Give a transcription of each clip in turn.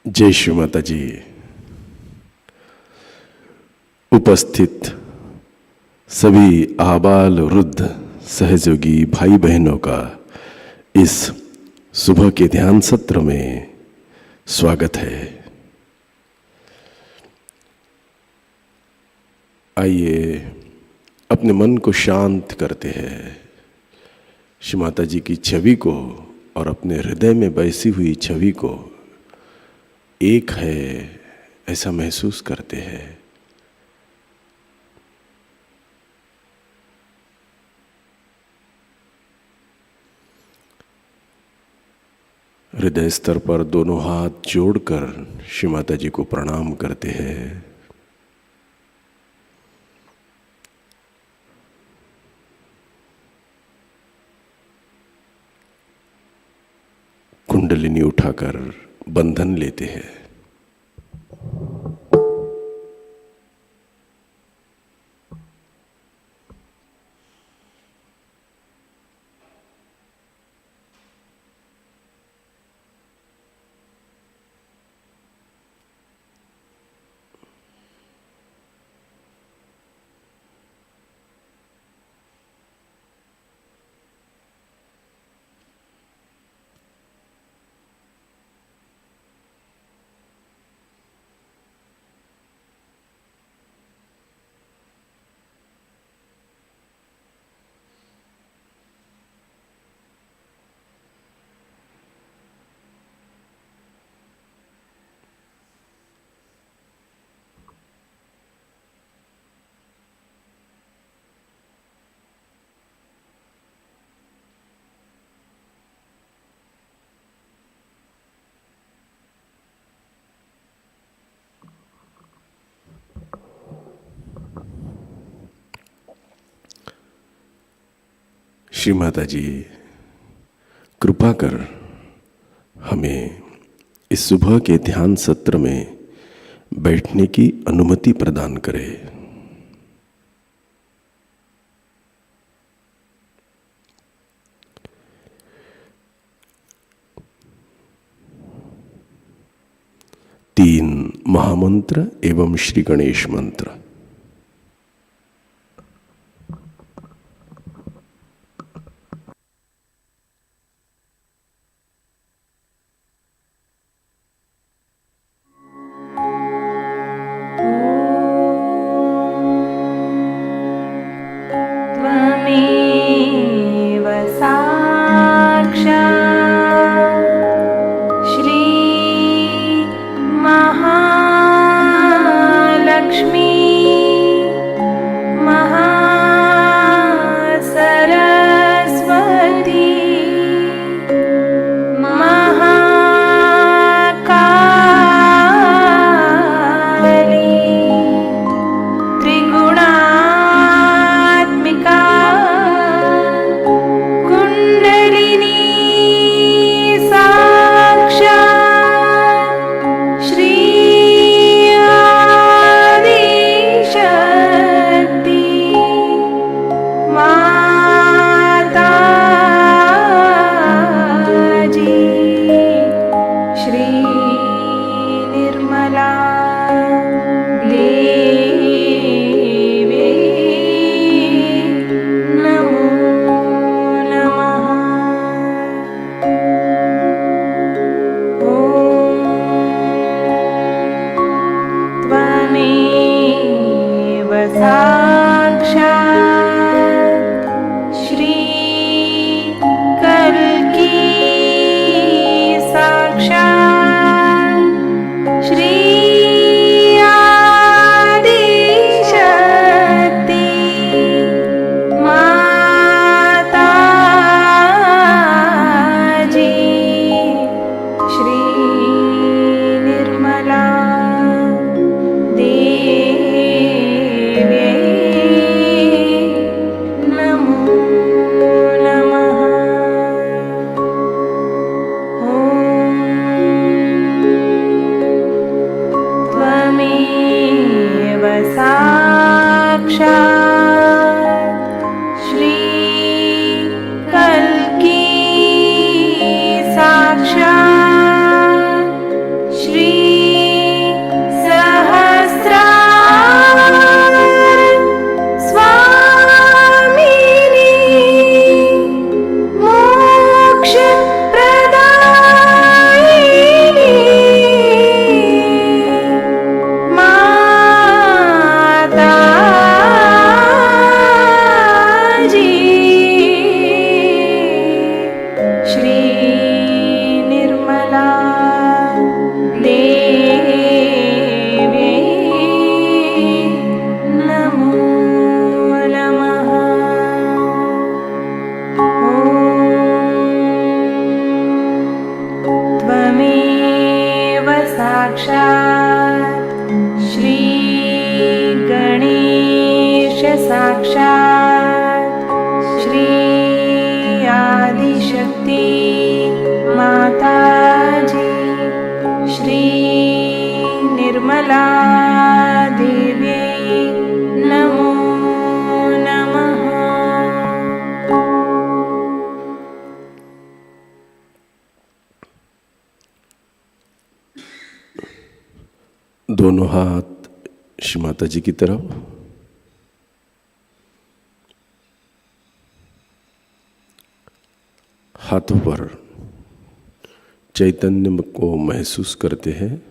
जय श्री माताजी। उपस्थित सभी आबाल वृद्ध सहयोगी भाई बहनों का इस सुबह के ध्यान सत्र में स्वागत है। आइए अपने मन को शांत करते हैं, श्री माता जी की छवि को और अपने हृदय में बसी हुई छवि को एक है ऐसा महसूस करते हैं। हृदय स्तर पर दोनों हाथ जोड़कर श्री माता जी को प्रणाम करते हैं। कुंडलिनी उठाकर बंधन लेते हैं। श्री माता जी कृपा कर हमें इस सुबह के ध्यान सत्र में बैठने की अनुमति प्रदान करें। तीन महामंत्र एवं श्री गणेश मंत्र। श्री साक्षात् श्री गणेश साक्षात् श्री आदिशक्ति माताजी श्री निर्मला देव्यै नमो नमः। दोनों हाथ श्री माताजी की तरफ, हाथों पर चैतन्य को महसूस करते हैं।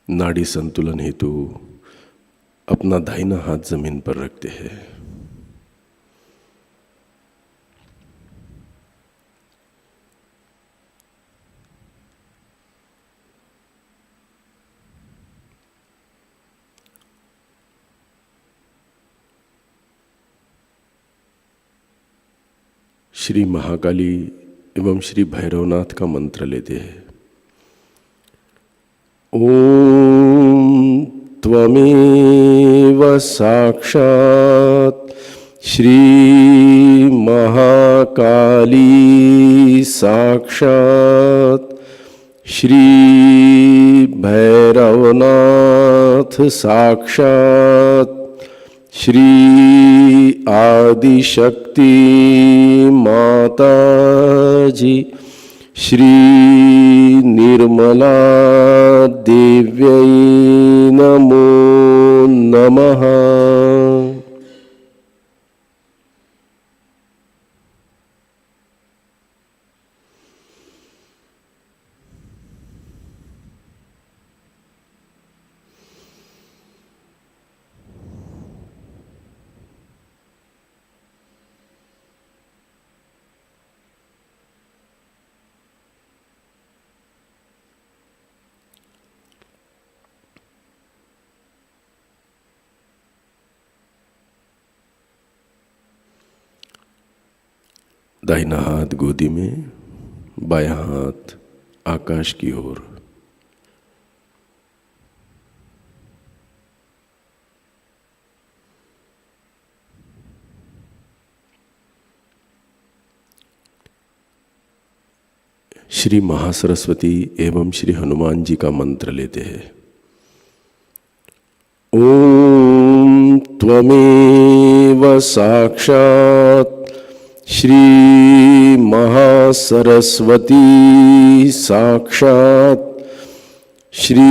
नाड़ी संतुलन हेतु अपना दाहिना हाथ जमीन पर रखते हैं। श्री महाकाली एवं श्री भैरवनाथ का मंत्र लेते हैं। ओम त्वमेव साक्षात् श्री महाकाली साक्षात् श्री भैरवनाथ साक्षात् श्री आदिशक्ति माताजी श्री निर्मला देव्यै नमो नमः। दाहिना हाथ गोदी में, बायां हाथ आकाश की ओर। श्री महासरस्वती एवं श्री हनुमान जी का मंत्र लेते हैं। ओम त्वमेव साक्षात् श्री महासरस्वती साक्षात् श्री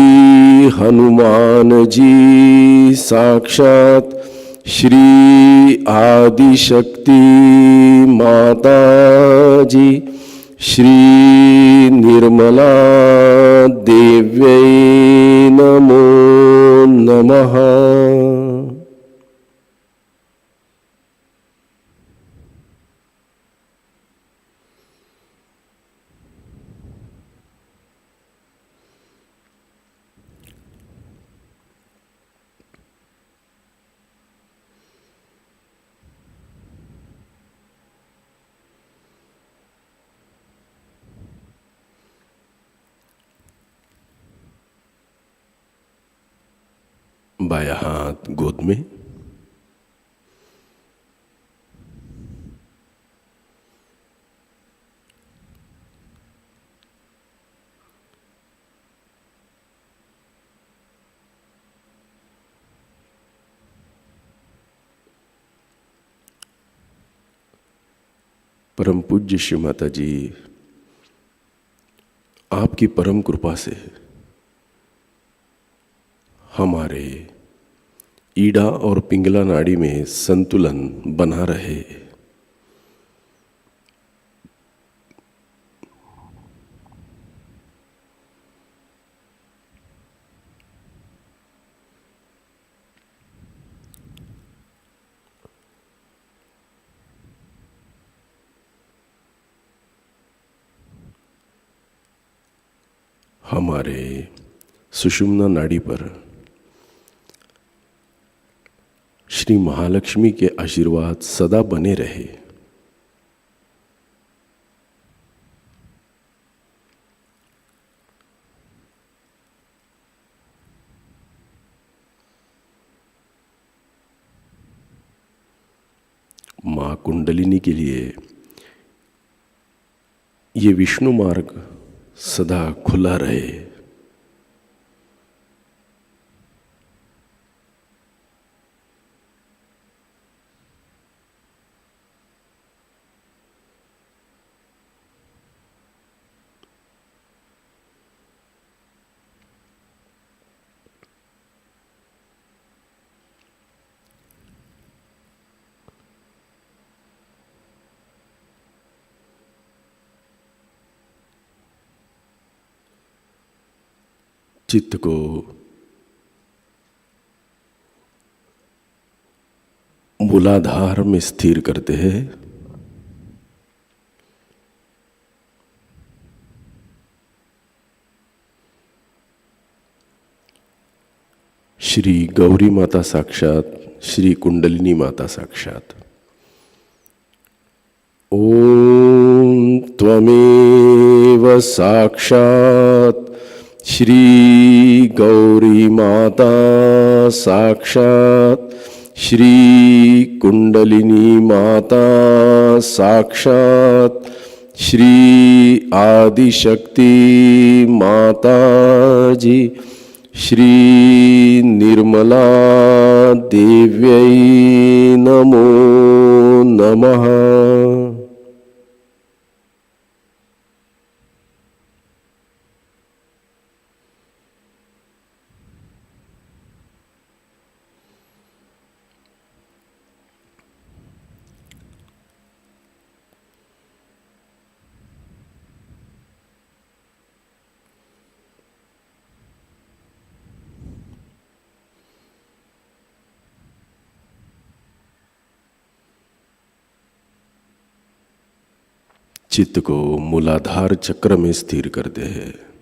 हनुमान जी साक्षात् श्री आदिशक्ति माताजी श्री निर्मला देव्यै नमो नमः। बायां हाथ गोद में, परम पूज्य श्री माता जी आपकी परम कृपा से हमारे ईड़ा और पिंगला नाड़ी में संतुलन बना रहे। हमारे सुषुम्ना नाड़ी पर श्री महालक्ष्मी के आशीर्वाद सदा बने रहे। मां कुंडलिनी के लिए ये विष्णु मार्ग सदा खुला रहे। चित्त को मूलाधार में स्थिर करते हैं। श्री गौरी माता साक्षात, श्री कुंडलिनी माता साक्षात। ओम त्वमेव साक्षात श्री गौरी माता साक्षात, श्री कुंडलिनी माता साक्षात, श्री आदिशक्ति माताजी, श्री निर्मला देव्यै नमो नमः। चित्त को मूलाधार चक्र में स्थिर करते हैं।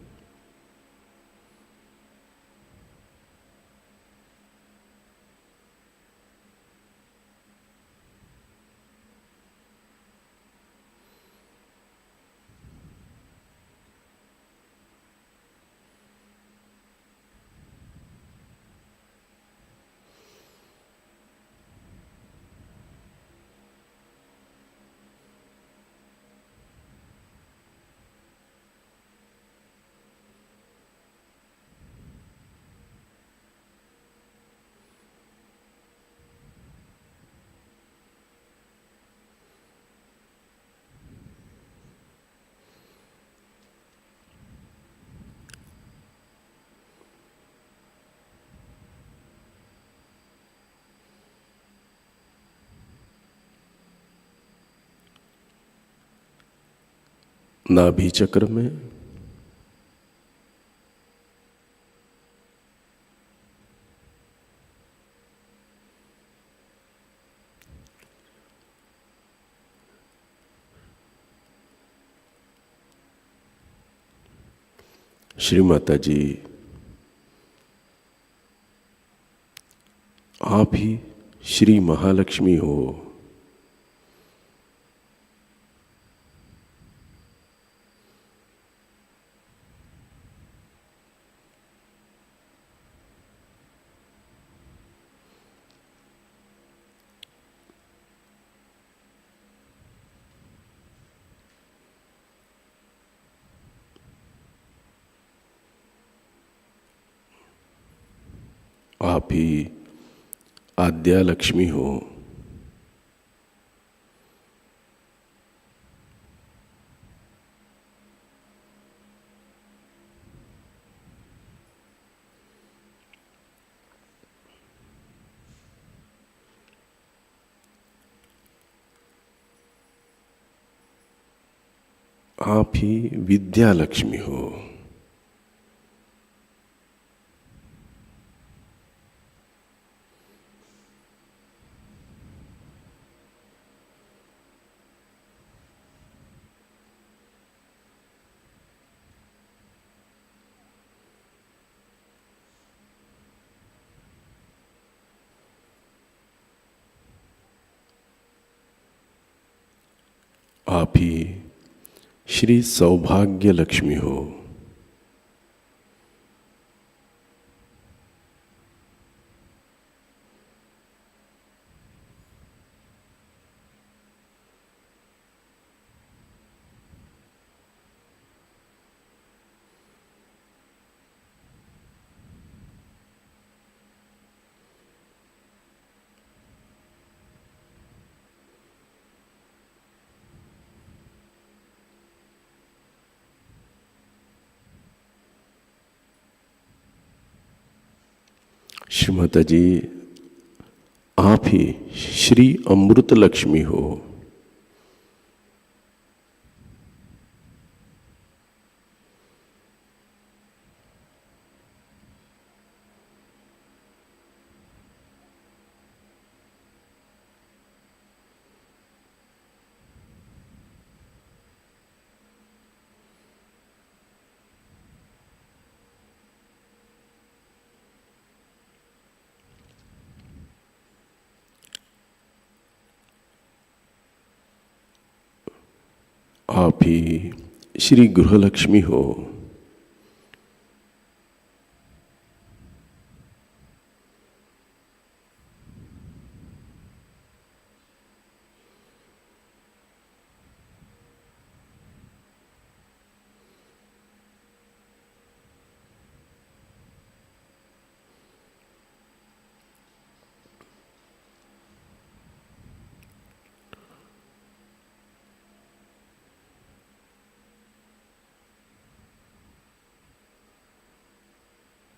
नाभि चक्र में श्री माताजी आप ही श्री महालक्ष्मी हो। आप ही आद्या लक्ष्मी हो। आप ही विद्या लक्ष्मी हो। आप ही श्री सौभाग्य लक्ष्मी हो। श्री माता जी, आप ही श्री अमृत लक्ष्मी हो। आप ही श्री गृहलक्ष्मी हो।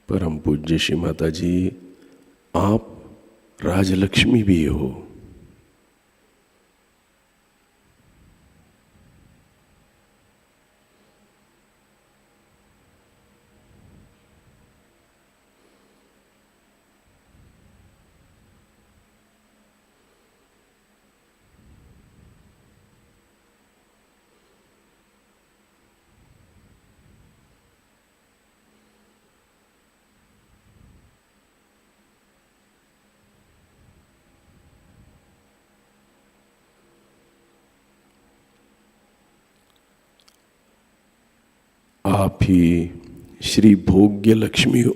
परम पूज्य श्री माता जी, आप राजलक्ष्मी भी हो। आप ही श्री भोग्य लक्ष्मी हो।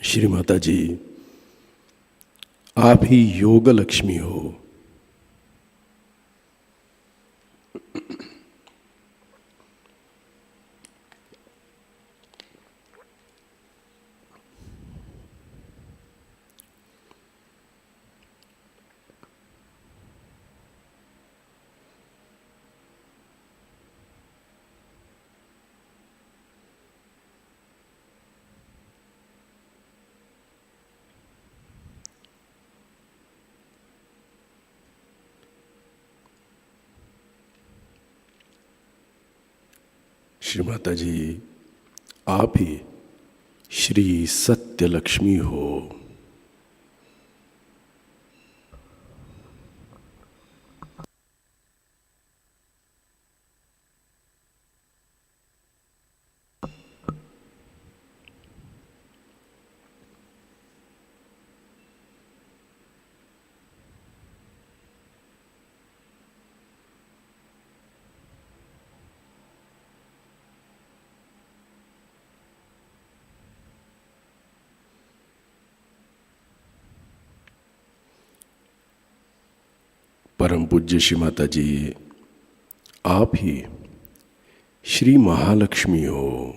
श्री माता जी, आप ही योग लक्ष्मी हो। श्री माता जी, आप ही श्री सत्य लक्ष्मी हो। परम पूज्य श्री माता जी, आप ही श्री महालक्ष्मी हो।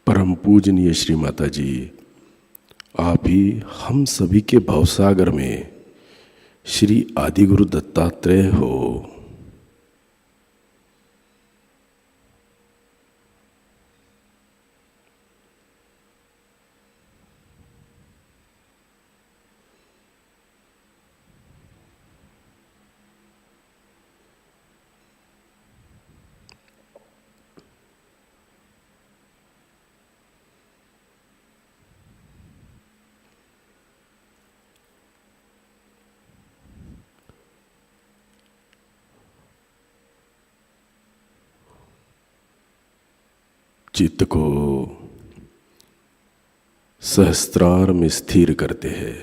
परम पूजनीय श्री माता जी, आप ही हम सभी के भवसागर में श्री आदिगुरु दत्तात्रेय हो। चित्त को सहस्त्रार में स्थिर करते हैं।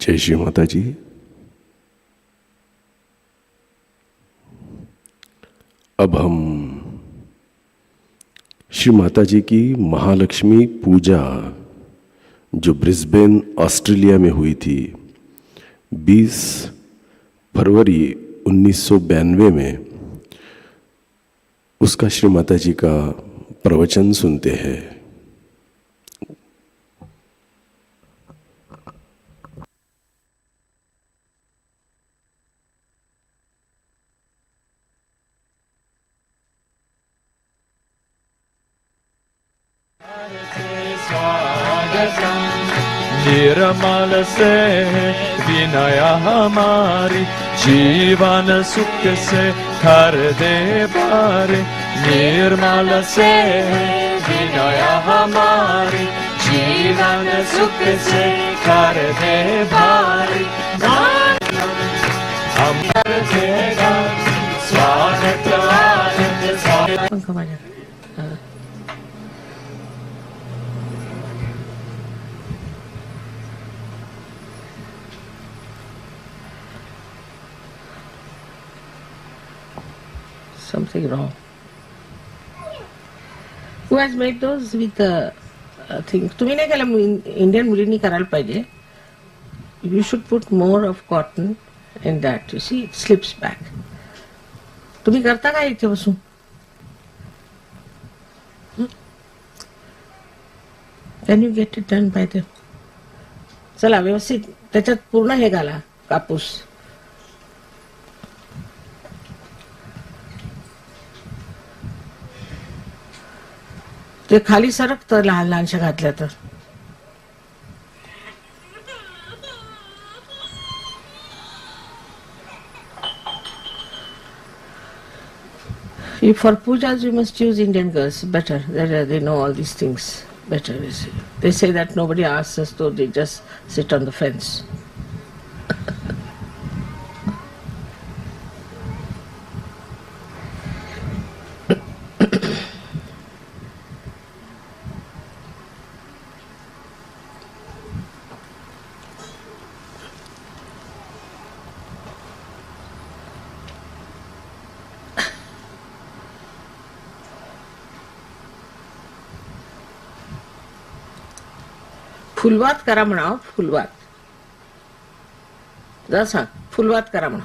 जय श्री माता जी। अब हम श्री माता जी की महालक्ष्मी पूजा जो ब्रिस्बेन ऑस्ट्रेलिया में हुई थी 20 फरवरी 1992 में, उसका श्री माता जी का प्रवचन सुनते हैं। निर्मल से विनय हमारी, जीवन सुख से कर दे बारी। निर्मल से विनय हमारी, जीवन सुख से कर दे बारी। हम करते स्वागत आनंद स्वागत। Something wrong. Who has made those with thing? तुम्ही नाही केलं, इंडियन मुलींनी करायला पाहिजे. You should put more of cotton in that. You see, it slips back. तुम्ही करता का इथे बसून? Can you get it done by the? चला व्यवस्थित त्याच्यात पूर्ण हे घाला कापूस. ते खाली सरकतं लहान लहानशा घातल्या तर. For pujas you must choose Indian girls better. They know all these things better. They say that nobody asks us, so they just sit on the fence. फुलवात करा म्हणा, फुलवात. जा सांग, फुलवात करा म्हणा.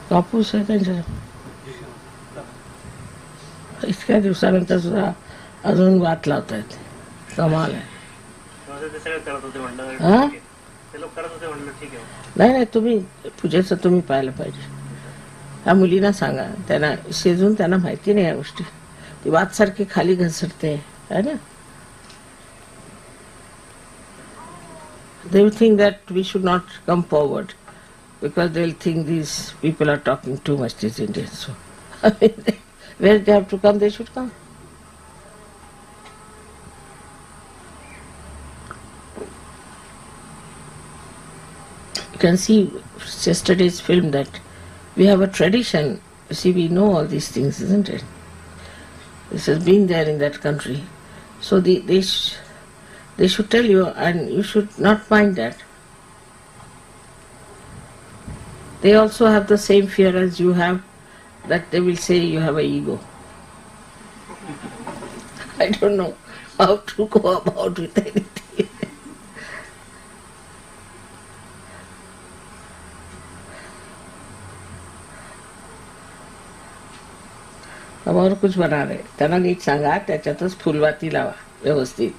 कापूस आहे त्यांच्या इतक्या दिवसानंतर सुद्धा अजून वाट लावतायत. कमाल आहे. हा? नाही नाही, तुम्ही पूजेचं तुम्ही पाहायला पाहिजे. त्या मुलींना सांगा, त्यांना शेजून त्यांना माहिती नाही या गोष्टी. ती वात सारखी खाली घसरते है ना. They will think that we should not come forward because they'll think these people are talking too much, these Indians. So, I mean, where they have to come, they should come. You can see yesterday's film that we have a tradition. You see, we know all these things, isn't it? This has been there in that country. So they should tell you, and you should not mind that. They also have the same fear as you have, that they will say you have an ego. I don't know how to go about with anything. अब और कुछ बना रहे, त्यांना NEET सांगा, त्याच्यातच फुलवाती लावा व्यवस्थित.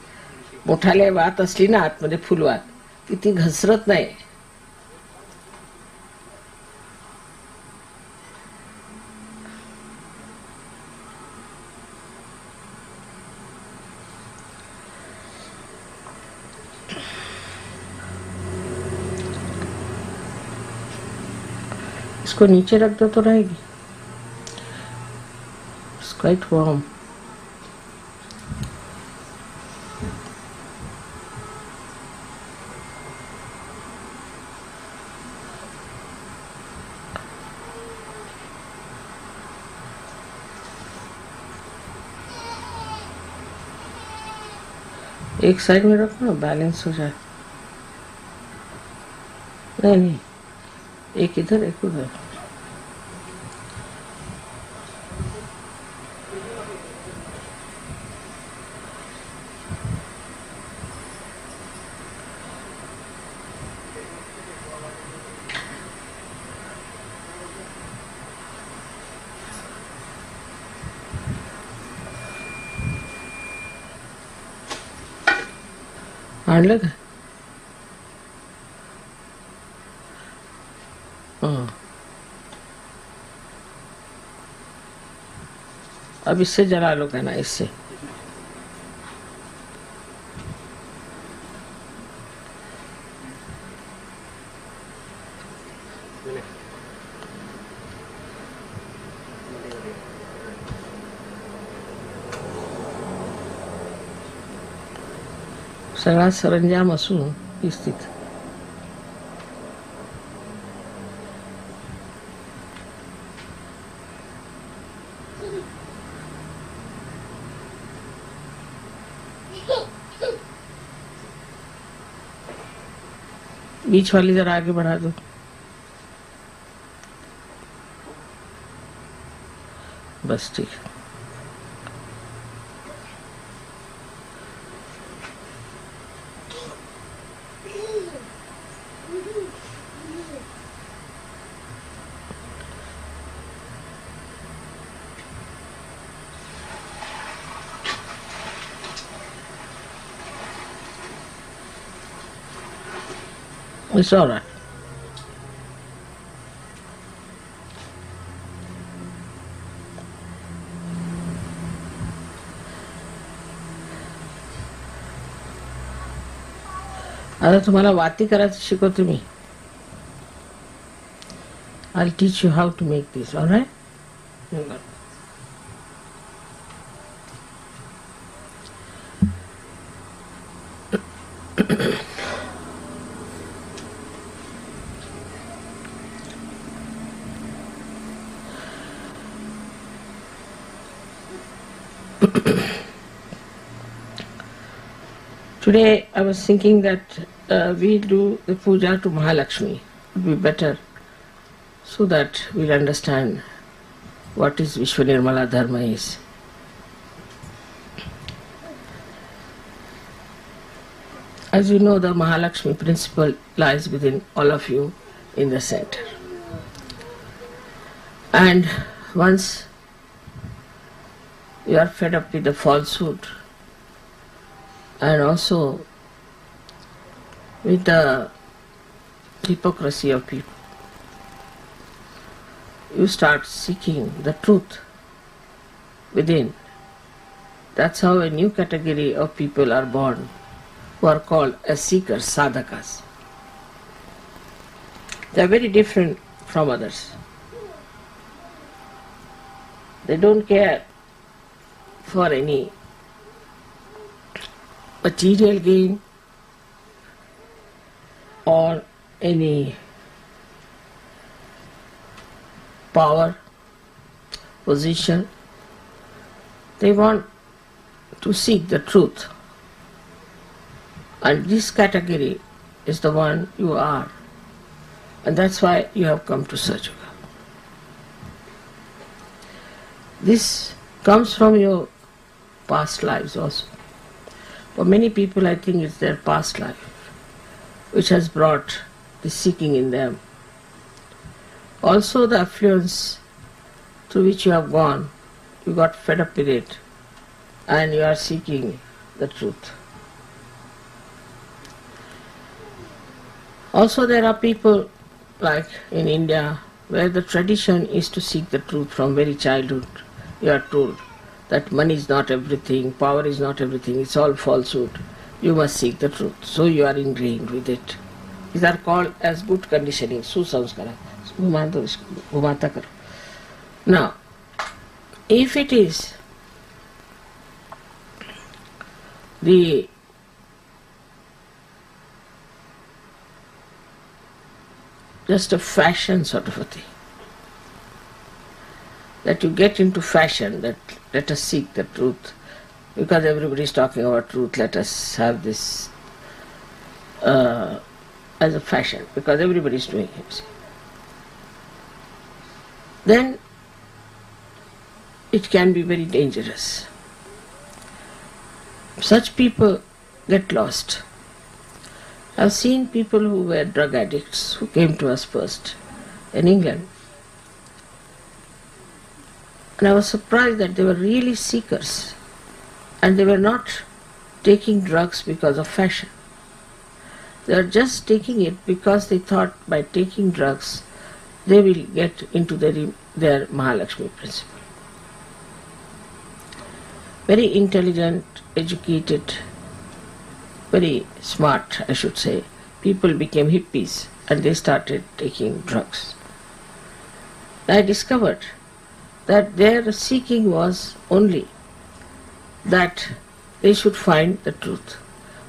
मोठाले वात असली ना आतमध्ये फुलवात, की ती घसरत नाही. इसको नीचे रख दो तो रहेगी. It's quite warm. एक साइड में रखो ना, बैलेंस हो जाए. नहीं नहीं, एक इधर एक उधर. आणलं का? हाँ. अब इससे जला लो कहना, इससे. सगळा सरंजाम असून स्थित. बीच वाली जरा आगे बढ़ा दो. बस ठीक है. It's all right. आता तुम्हाला वाती करायचं शिकवतो मी. I'll teach you how to make this, all right? Today I was thinking that we do the puja to Mahalakshmi. It would be better so that we'll understand what is Vishwanirmala Dharma is. As you know, the Mahalakshmi principle lies within all of you in the center. And once you are fed up with the falsehood and also with the hypocrisy of people, you start seeking the truth within. That's how a new category of people are born, who are called as seekers, sadhakas. They are very different from others. They don't care for any material gain or any power, position. They want to seek the truth. And this category is the one you are. And that's why you have come to Sahajayoga. This comes from your past lives also. For many people, I think it's their past life which has brought the seeking in them. Also the affluence through which you have gone, you got fed up with it and you are seeking the truth. Also there are people like in India where the tradition is to seek the truth from very childhood. You are told that money is not everything, power is not everything, it's all falsehood. You must seek the truth. So you are ingrained with it. These are called as good conditioning, susamskara. Now, if it is the just a fashion sort of a thing, that you get into fashion, that let us seek the truth, because everybody is talking about truth, let us have this as a fashion, because everybody is doing it. Then it can be very dangerous. Such people get lost. I've seen people who were drug addicts who came to us first in England. And I was surprised that they were really seekers and they were not taking drugs because of fashion. They are just taking it because they thought by taking drugs they will get into their Mahalakshmi principle. Very intelligent, educated, very smart, I should say, people became hippies and they started taking drugs. I discovered that their seeking was only that they should find the truth.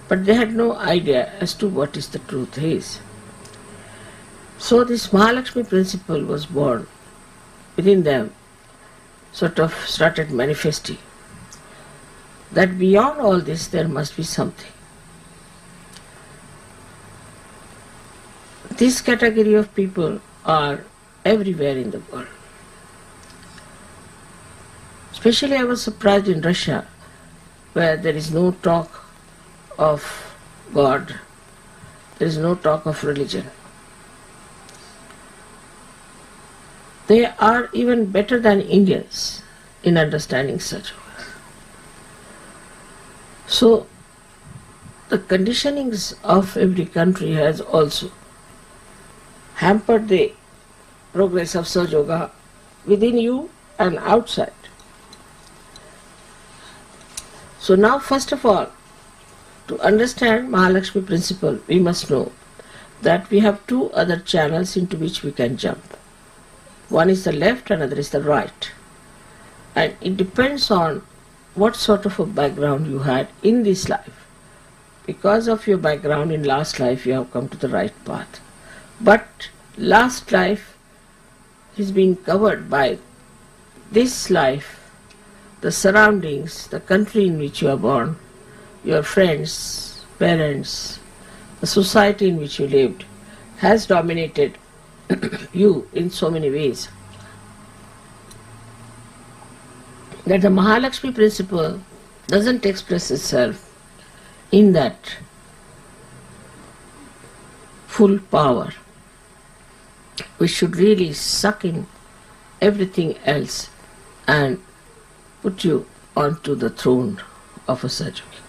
But they had no idea as to what is the truth is. So this Mahalakshmi principle was born within them, sort of started manifesting, that beyond all this there must be something. This category of people are everywhere in the world. Especially I was surprised in Russia, where there is no talk of God, there is no talk of religion. They are even better than Indians in understanding Sahajayoga. So the conditionings of every country has also hampered the progress of Sahajayoga within you and outside. So now first of all, To understand Mahalakshmi principle, we must know that we have two other channels into which we can jump. One is the left, another is the right. And it depends on what sort of a background you had in this life. Because of your background in last life, you have come to the right path. But last life is being covered by this life, the surroundings, the country in which you are born, your friends, parents, the society in which you lived has dominated you in so many ways that the Mahalakshmi principle doesn't express itself in that full power. We should really suck in everything else and put you onto the throne of a Sahajayogi.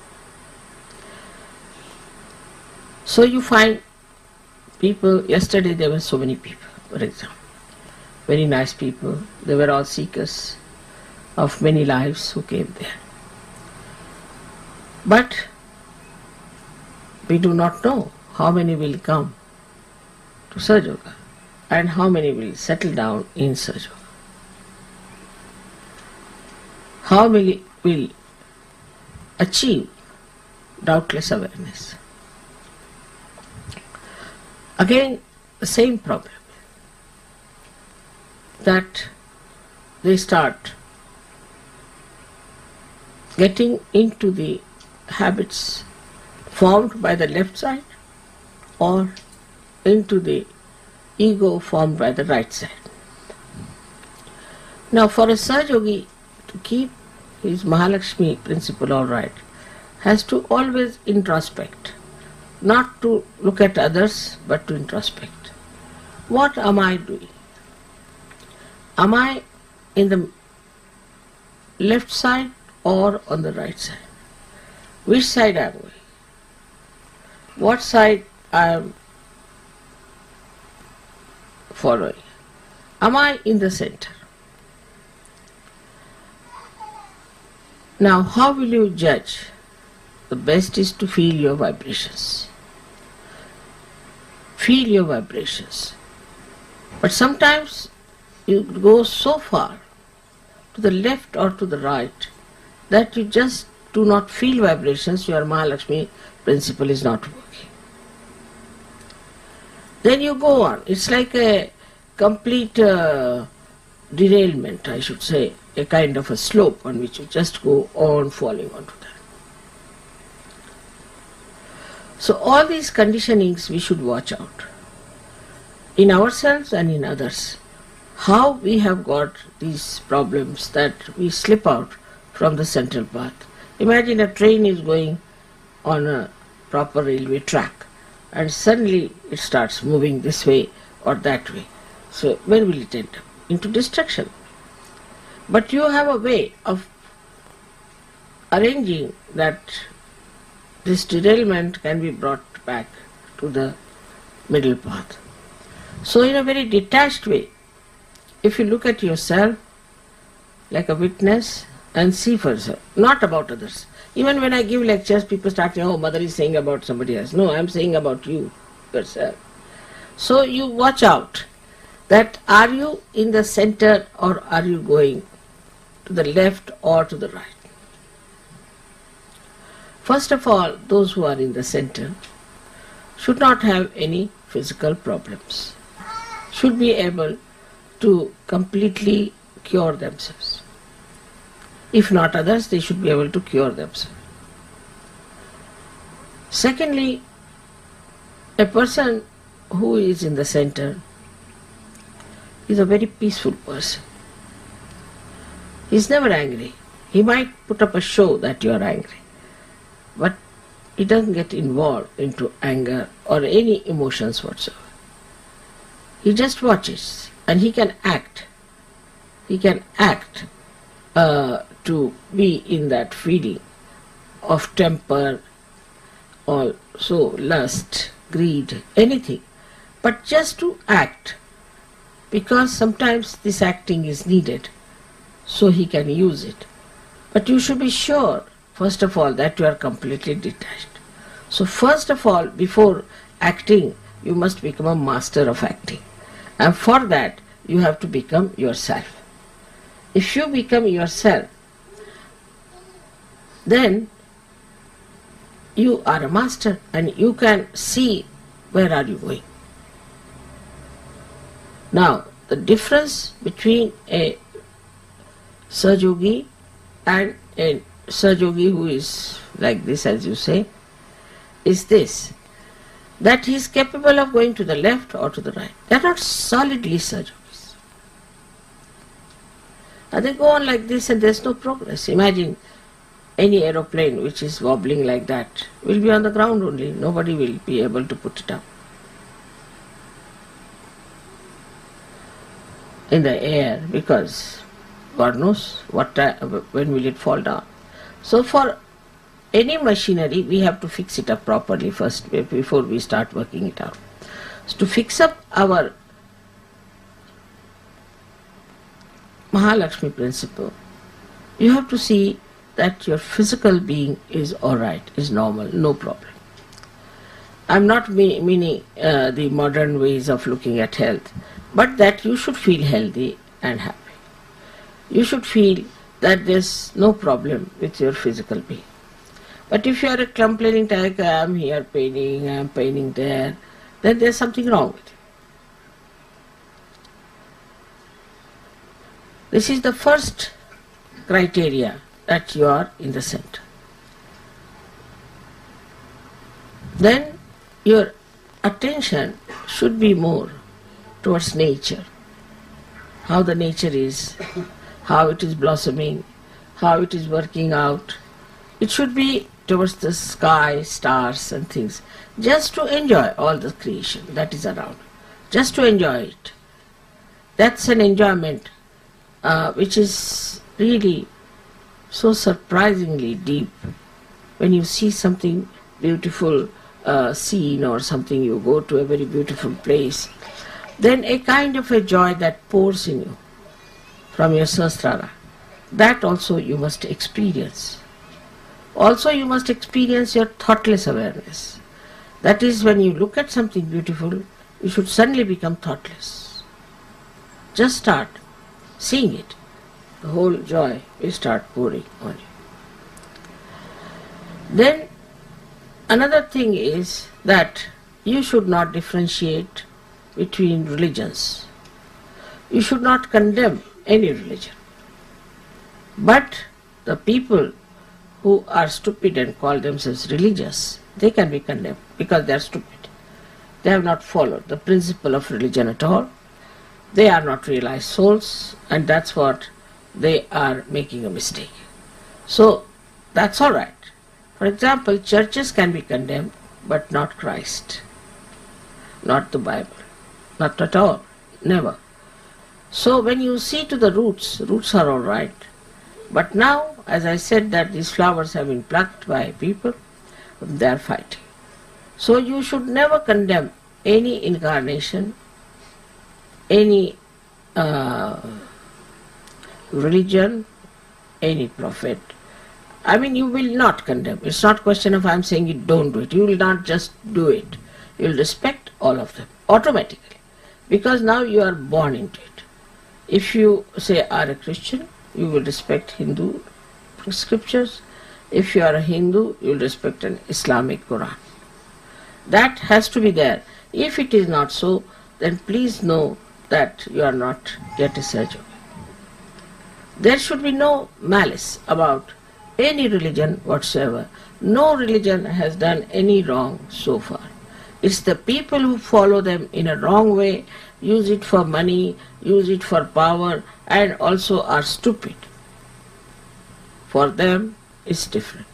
So you find people, yesterday there were so many people, for example, very nice people, they were all seekers of many lives who came there. But we do not know how many will come to Sahajayoga and how many will settle down in Sahajayoga. How many will achieve doubtless awareness. Again, the same problem, that they start getting into the habits formed by the left side or into the ego formed by the right side. Now for a Sahajayogi to keep his Mahalakshmi principle all right, has to always introspect, not to look at others but to introspect. What am I doing? Am I in the left side or on the right side? Which side am I? What side I am following? Am I in the center? Now, how will you judge? The best is to feel your vibrations. Feel your vibrations. But sometimes you go so far to the left or to the right that you just do not feel vibrations, your Mahalakshmi principle is not working. Then you go on. It's like a complete derailment, I should say, a kind of a slope on which you just go on falling onto that. So all these conditionings we should watch out in ourselves and in others. How we have got these problems that we slip out from the central path. Imagine a train is going on a proper railway track and suddenly it starts moving this way or that way. So where will it end up? Into destruction. But you have a way of arranging that this derailment can be brought back to the middle path. So in a very detached way, if you look at yourself like a witness and see for yourself, not about others. Even when I give lectures, people start saying, oh, mother is saying about somebody else. No, I am saying about you, yourself. So you watch out that are you in the center or are you going to the left or to the right. First of all, those who are in the center should not have any physical problems, should be able to completely cure themselves. If not others, they should be able to cure themselves. Secondly, a person who is in the center is a very peaceful person. He is never angry. He might put up a show that you are angry, but he doesn't get involved into anger or any emotions whatsoever. He just watches and he can act. He can act to be in that feeling of temper, also lust, greed, anything, but just to act, because sometimes this acting is needed, so he can use it. But you should be sure, first of all, that you are completely detached. So first of all, before acting, you must become a master of acting. And for that, you have to become yourself. If you become yourself, then you are a master and you can see where are you going. Now, the difference between a Sahajayogi and a Sahajayogi who is like this, as you say, is this, that he is capable of going to the left or to the right. They are not solidly Sahajayogis. And they go on like this and there is no progress. Imagine any aeroplane which is wobbling like that will be on the ground only. Nobody will be able to put it up in the air, because God knows when will it fall down. So for any machinery, we have to fix it up properly first before we start working it out. So to fix up our Mahalakshmi principle, you have to see that your physical being is alright, is normal, no problem. I'm not meaning the modern ways of looking at health, but that you should feel healthy and happy. You should feel that there's no problem with your physical being. But if you are a complaining type, I'm here paining, I'm paining there, then there's something wrong with you. This is the first criteria, that you are in the center. Then your attention should be more towards nature, how the nature is, how it is blossoming, how it is working out. It should be towards the sky, stars and things, just to enjoy all the creation that is around, just to enjoy it. That's an enjoyment which is really so surprisingly deep. When you see something beautiful scene or something, you go to a very beautiful place, then a kind of a joy that pours in you from your sahasrara, that also you must experience. Also you must experience your thoughtless awareness. That is, when you look at something beautiful, you should suddenly become thoughtless. Just start seeing it. The whole joy will start pouring on you. Then another thing is that you should not differentiate between religions. You should not condemn any religion. But the people who are stupid and call themselves religious, they can be condemned because they are stupid. They have not followed the principle of religion at all. They are not realized souls, and that's what they are making a mistake. So that's all right. For example, churches can be condemned, but not Christ, not the Bible, not at all, never. So when you see to the roots, roots are all right. But now, as I said, that these flowers have been plucked by people, they are fighting. So you should never condemn any incarnation, any religion, any prophet. I mean, you will not condemn. It's not a question of I'm saying you don't do it. You will not just do it. You will respect all of them automatically, because now you are born into it. If you say are a Christian, you will respect Hindu scriptures. If you are a Hindu, you will respect an Islamic Quran. That has to be there. If it is not so, then please know that you are not yet a Sahajayogi. There should be no malice about any religion whatsoever. No religion has done any wrong so far. It's the people who follow them in a wrong way, use it for money, use it for power, and also are stupid. For them, it's different.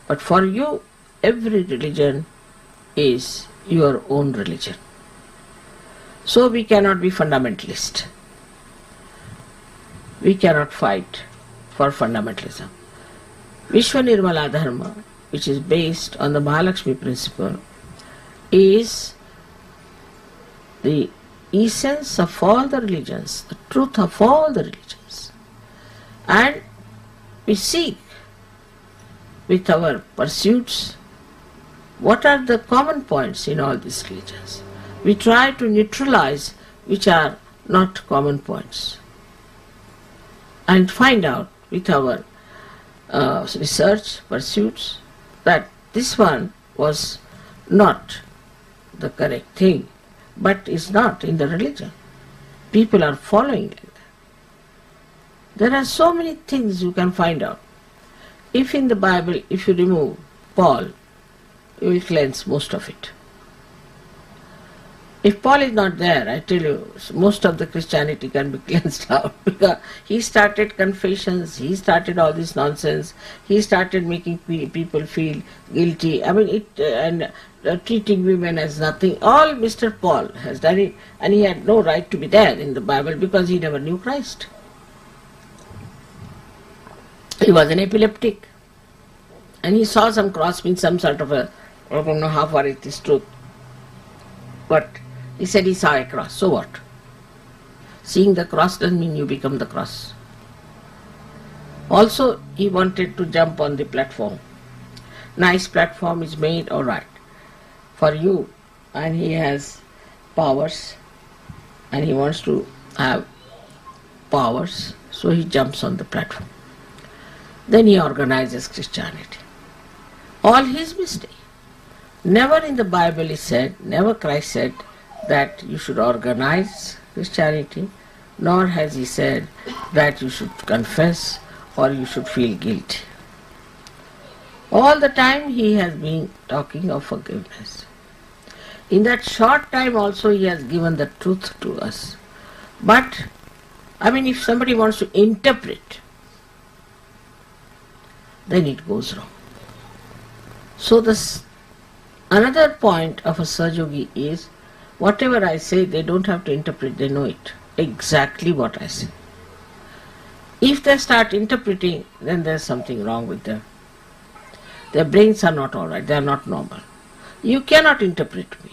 But for you, every religion is your own religion. So we cannot be fundamentalist. We cannot fight for fundamentalism. Vishwa Nirmala Dharma, which is based on the Mahalakshmi principle, is the essence of all the religions, the truth of all the religions. And we seek with our pursuits what are the common points in all these religions. We try to neutralize which are not common points and find out with our research pursuits that this one was not the correct thing, but is not in the religion. People are following it. There are so many things you can find out. If in the Bible, if you remove Paul, you will cleanse most of it. If Paul is not there, I tell you, most of the Christianity can be cleansed out, because he started confessions, he started all this nonsense, he started making people feel guilty. I mean, treating women as nothing. All Mr. Paul has done it, and he had no right to be there in the Bible because he never knew Christ. He was an epileptic, and he saw some cross means some sort of a, I don't know how far it is truth, but he said he saw a cross. So what? Seeing the cross doesn't mean you become the cross. Also, he wanted to jump on the platform. Nice platform is made, all right, for you, and he has powers, and he wants to have powers, so he jumps on the platform. Then he organizes Christianity. All his mistake. Never in the Bible is said, never Christ said that you should organize Christianity, nor has he said that you should confess or you should feel guilty. All the time he has been talking of forgiveness. In that short time also he has given the truth to us. But, I mean, if somebody wants to interpret, then it goes wrong. So another point of a Sahajayogi is, whatever I say, they don't have to interpret, they know it, exactly what I say. If they start interpreting, then there's something wrong with them. Their brains are not alright, they are not normal. You cannot interpret me.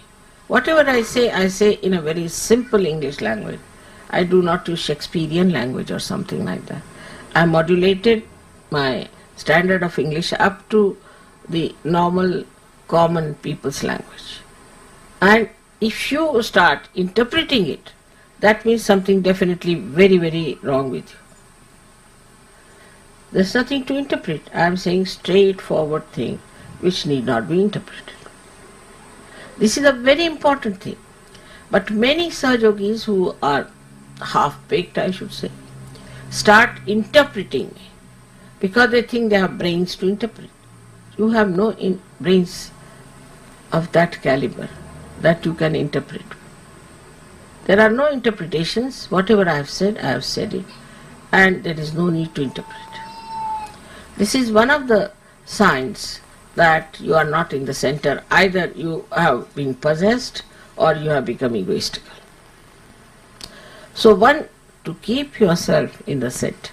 Whatever I say in a very simple English language. I do not use Shakespearean language or something like that. I modulated my standard of English up to the normal common people's language. And if you start interpreting it, that means something definitely very, very wrong with you. There's nothing to interpret. I am saying straightforward thing which need not be interpreted. This is a very important thing. But many Sahajogis who are half-baked, I should say, start interpreting because they think they have brains to interpret. You have no brains of that caliber that you can interpret. There are no interpretations. Whatever I have said it, and there is no need to interpret. This is one of the signs that you are not in the center. Either you have been possessed or you have become egoistical. So one, to keep yourself in the set,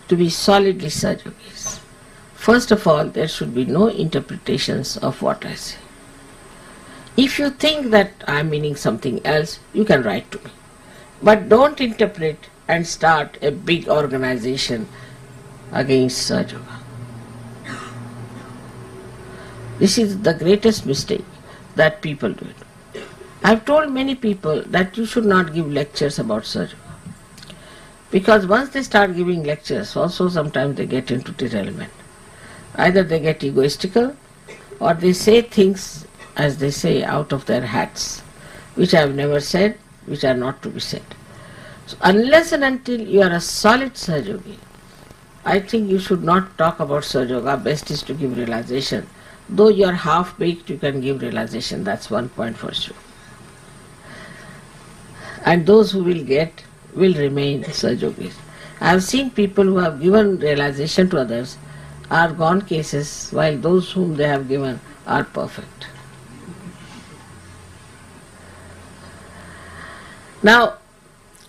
to be solidly Sahajogis, first of all, there should be no interpretations of what I say. If you think that I am meaning something else, you can write to me. But don't interpret and start a big organization against Sahajayoga. This is the greatest mistake that people do it. I have told many people that you should not give lectures about Sahajayoga. Because once they start giving lectures, also sometimes they get into derailment. Either they get egoistical or they say things, as they say, out of their hats, which I have never said, which are not to be said. So unless and until you are a solid Sahajayogi, I think you should not talk about Sahajayoga. Best is to give realization. Though you are half-baked, you can give realization. That's one point for sure. And those who will get will remain Sahajogis. I have seen people who have given realization to others are gone cases, while those whom they have given are perfect. Now,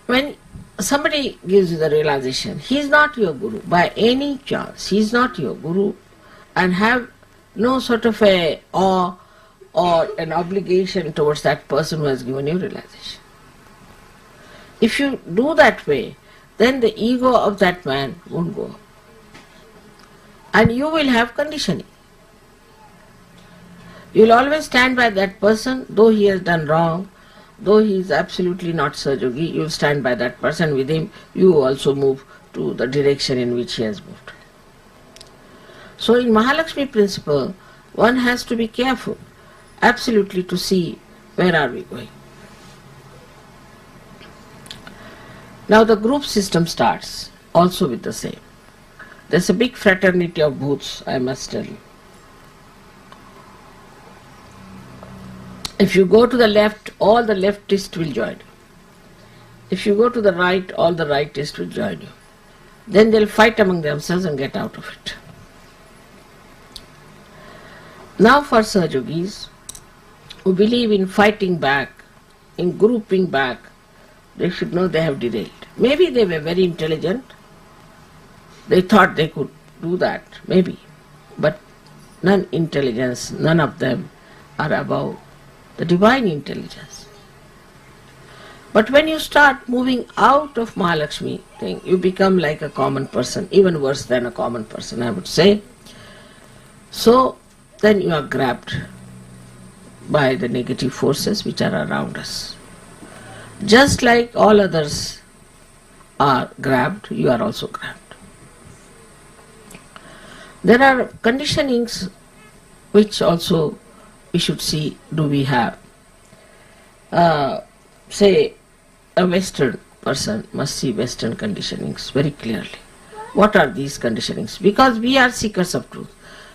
when somebody gives you the realization, he is not your guru by any chance. He is not your guru, and have no sort of a awe or an obligation towards that person who has given you realization. If you do that way, then the ego of that man won't go up. And you will have conditioning. You will always stand by that person, though he has done wrong, though he is absolutely not Sahajayogi, you will stand by that person. With him, you also move to the direction in which he has moved. So in Mahalakshmi principle, one has to be careful, absolutely, to see where are we going. Now the group system starts also with the same. There's a big fraternity of booths, I must tell you. If you go to the left, all the leftists will join you. If you go to the right, all the rightists will join you. Then they'll fight among themselves and get out of it. Now for Sahajogis who believe in fighting back, in grouping back, they should know they have derailed. Maybe they were very intelligent, they thought they could do that, maybe, but none of them are above the divine intelligence. But when you start moving out of Mahalakshmi thing, you become like a common person, even worse than a common person, I would say. So then you are grabbed by the negative forces which are around us. Just like all others are grabbed, you are also grabbed. There are conditionings which also we should see, do we have. Say a Western person must see Western conditionings very clearly. What are these conditionings? Because we are seekers of truth.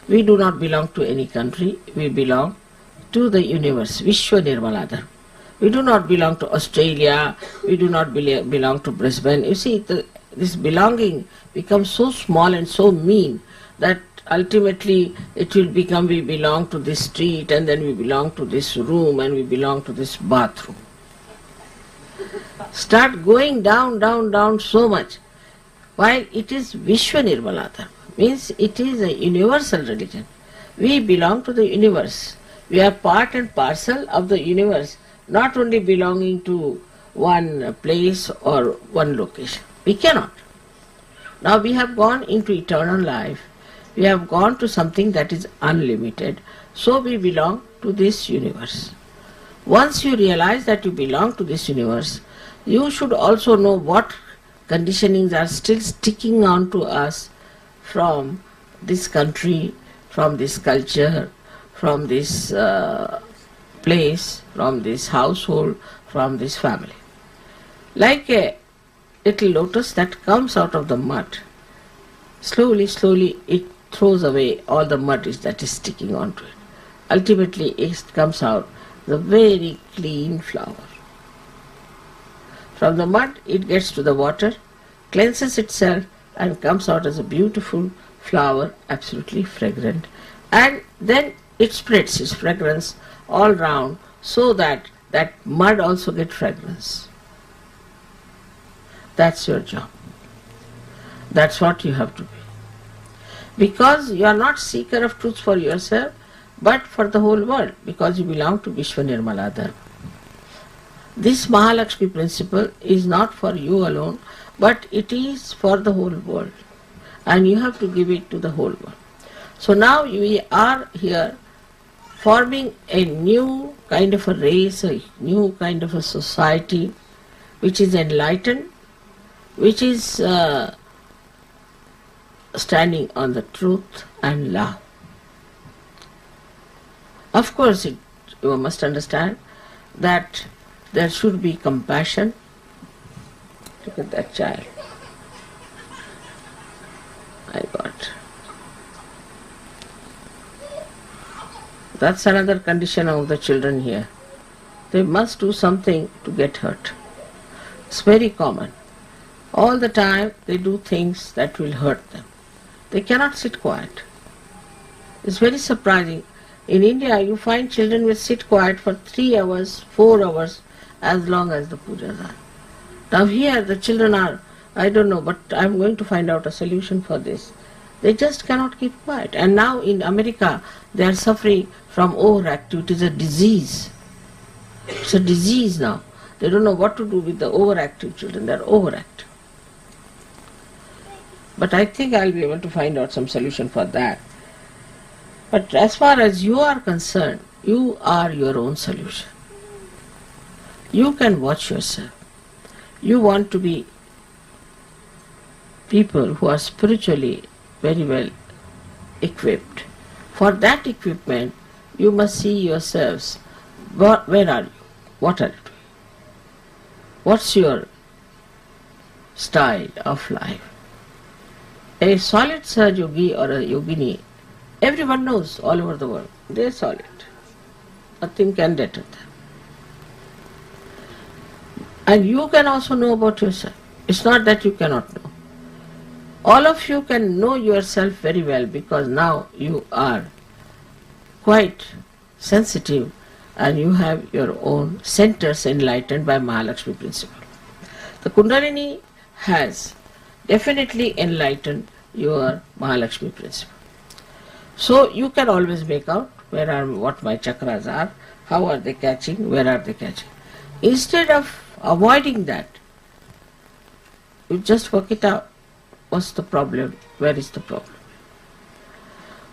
We do not belong to any country, we belong to the universe, Vishwa Nirmaladhar. We do not belong to Australia, we do not belong to Brisbane. You see, this belonging becomes so small and so mean that ultimately it will become we belong to this street and then we belong to this room and we belong to this bathroom. Start going down so much. While it is Vishwa Nirmaladhar, means it is a universal religion. We belong to the universe. We are part and parcel of the universe, not only belonging to one place or one location. We cannot. Now we have gone into eternal life. We have gone to something that is unlimited. So we belong to this universe. Once you realize that you belong to this universe, you should also know what conditionings are still sticking on to us from this country, from this culture, from this place, from this household, from this family. Like a little lotus that comes out of the mud, slowly it throws away all the mud that is sticking onto it. Ultimately it comes out the very clean flower. From the mud it gets to the water, cleanses itself and comes out as a beautiful flower, absolutely fragrant. And then it spreads its fragrance all round so that that mud also gets fragrance. That's your job. That's what you have to be. Because you are not seeker of truth for yourself, but for the whole world, because you belong to Vishwa Nirmaladhar. This Mahalakshmi principle is not for you alone, but it is for the whole world. And you have to give it to the whole world. So now we are here forming a new kind of a race, a new kind of a society, which is enlightened, which is standing on the truth and love. Of course, you must understand that there should be compassion. Look at that child. I got. That's another condition of the children here. They must do something to get hurt. It's very common. All the time they do things that will hurt them. They cannot sit quiet. It's very surprising. In India you find children will sit quiet for 3 hours, 4 hours, as long as the pujas are. Now here the children are, I don't know, but I'm going to find out a solution for this. They just cannot keep quiet. And now in America they are suffering from overactivity. It's a disease. It's a disease now. They don't know what to do with the overactive children. They are overactive. But I think I'll be able to find out some solution for that. But as far as you are concerned, You are your own solution. You can watch yourself. You want to be people who are spiritually very well equipped. For that equipment, you must see yourselves. Where are you? What are you doing? What's your style of life? A solid Sahajayogi or a yogini, everyone knows all over the world. They are solid. Nothing can deter them. And you can also know about yourself. It's not that you cannot know. All of you can know yourself very well because now you are quite sensitive and you have your own centers enlightened by Mahalakshmi principle. The Kundalini has definitely enlightened your Mahalakshmi principle. So you can always make out what my chakras are, how are they catching, where are they catching. Instead of avoiding that, you just work it out. What's the problem? Where is the problem?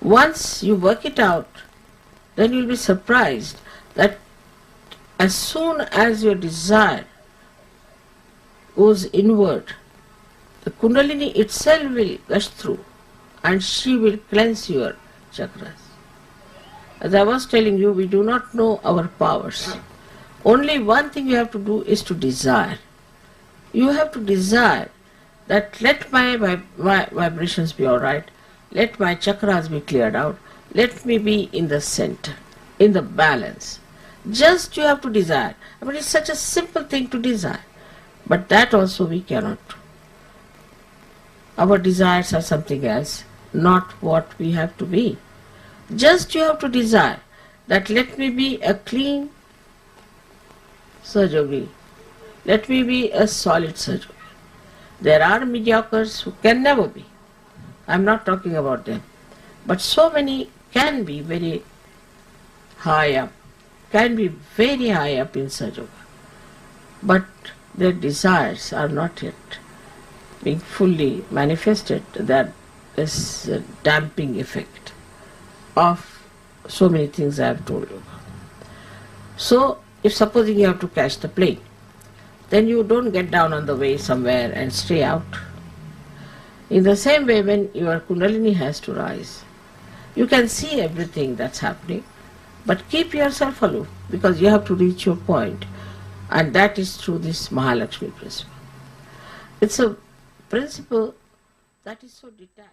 Once you work it out, then you'll be surprised that as soon as your desire goes inward, the Kundalini itself will gush through and she will cleanse your chakras. As I was telling you, we do not know our powers. Only one thing you have to do is to desire. You have to desire that let my vibrations be alright, let my chakras be cleared out, let me be in the center, in the balance. Just you have to desire. I mean, it's such a simple thing to desire. But that also we cannot do. Our desires are something else, not what we have to be. Just you have to desire that let me be a clean Sahajayogi. Let me be a solid Sahajayogi. There are mediocres who can never be. I am not talking about them. But so many can be very high up, can be very high up in Sahajayoga. But their desires are not yet being fully manifested. There is a damping effect of so many things I have told you. So, if supposing you have to catch the plane, then you don't get down on the way somewhere and stay out. In the same way, when your Kundalini has to rise, you can see everything that's happening, but keep yourself aloof because you have to reach your point, and that is through this Mahalakshmi principle. It's a principle that is so detached.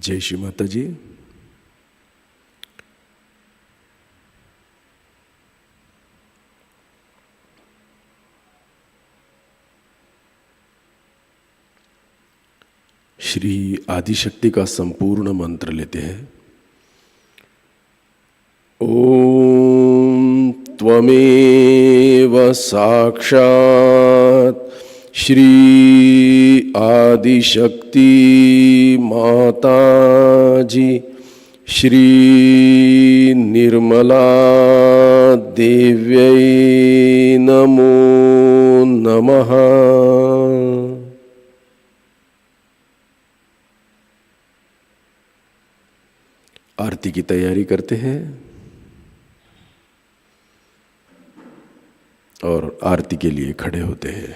जय श्री माता जी। श्री आदिशक्ति का संपूर्ण मंत्र लेते हैं। ओम त्वमेव साक्षात् श्री आदिशक्ति माताजी श्री निर्मला देव्यै नमो नमः। आरती की तैयारी करते हैं और आरती के लिए खड़े होते हैं।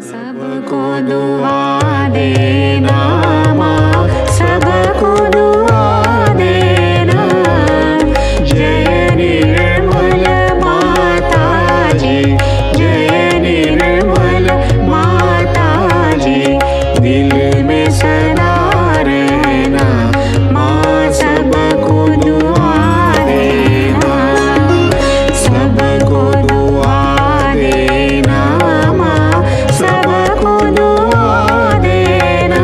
सबको दुआ देना माँ, सबको दुआ देना। जय निर्मल माताजी, जय निर्मल माताजी। दिल में सदा रहना माँ, सबको दुआ देना, सबको दुआ देना माँ, सबको दुआ देना।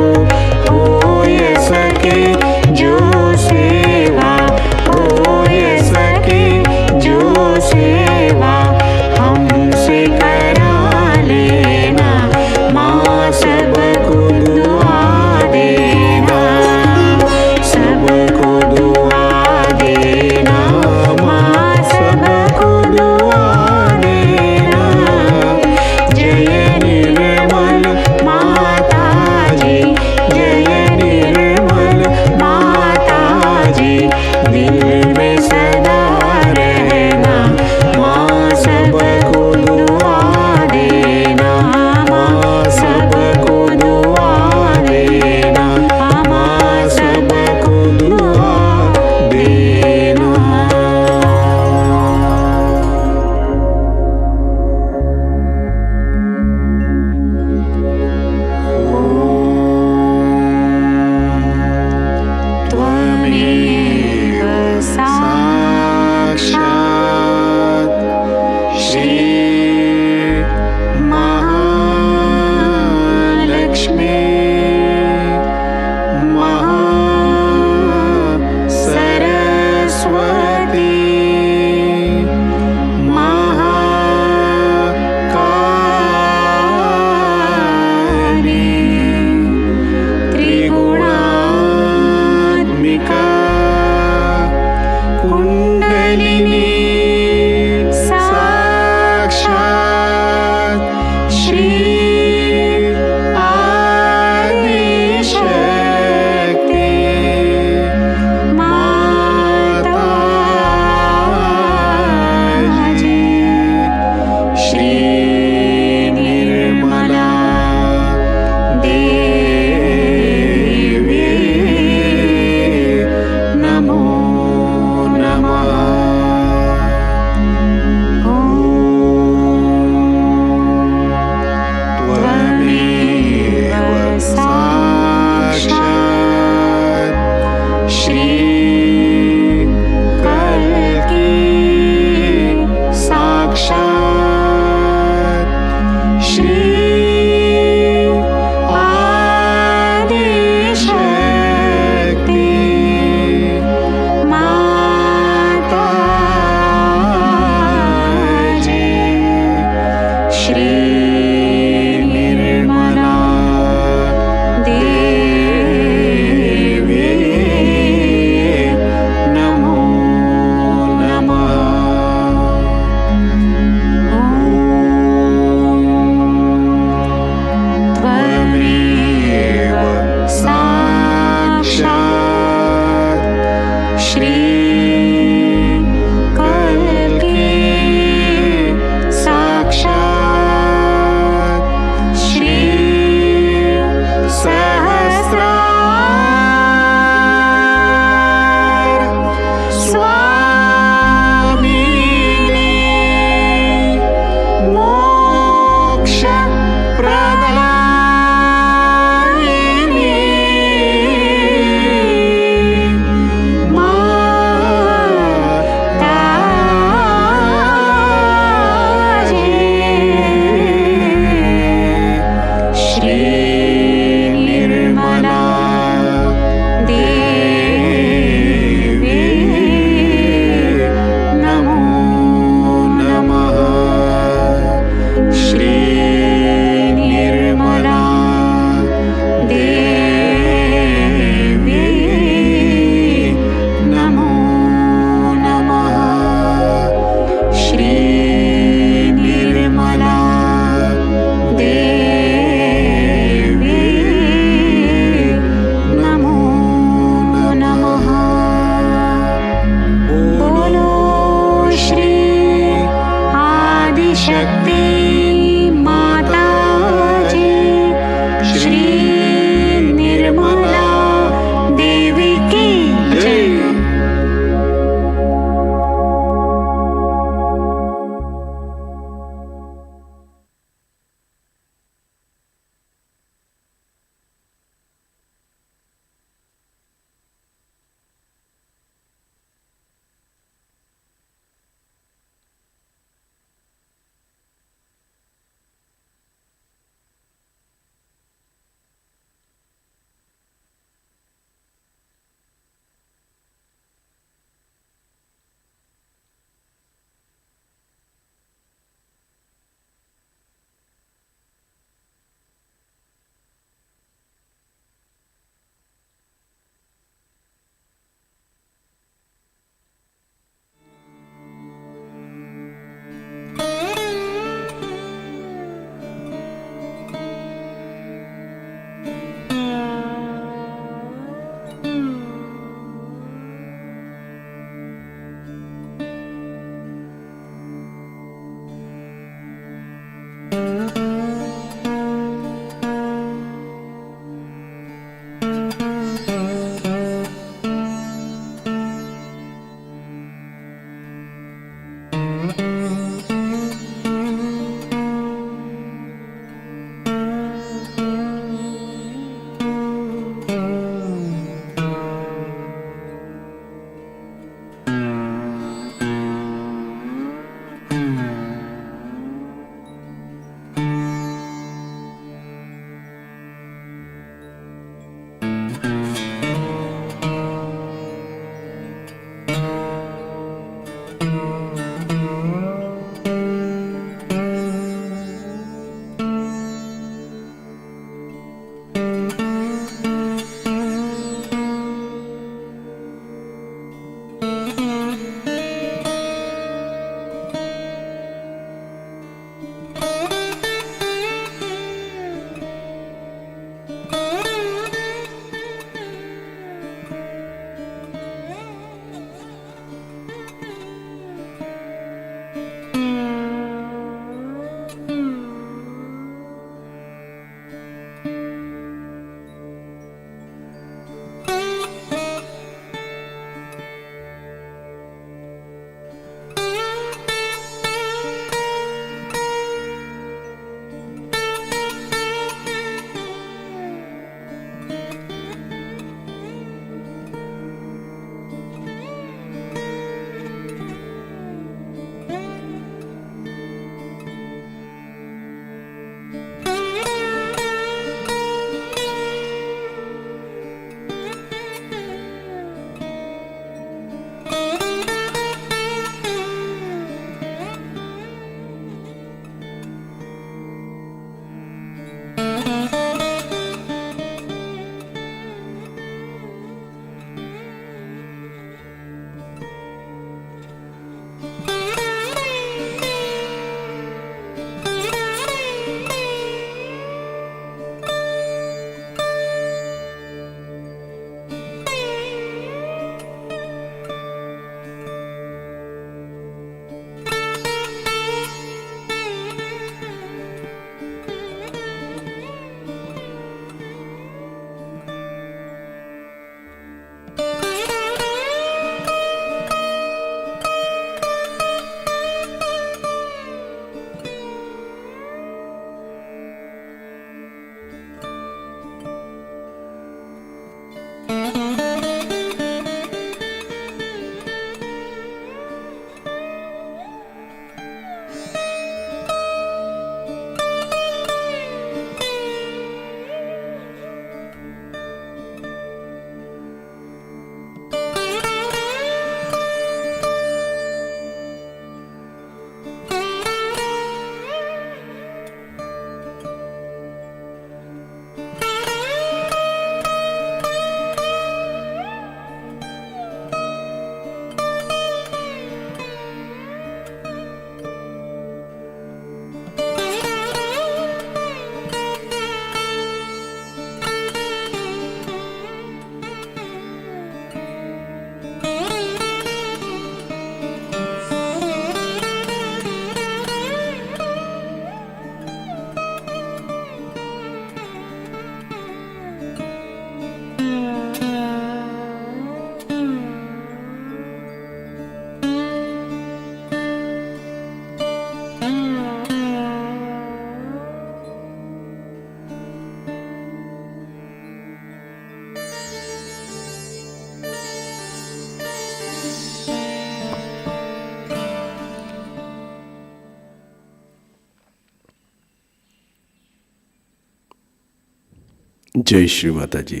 जय श्री माता जी।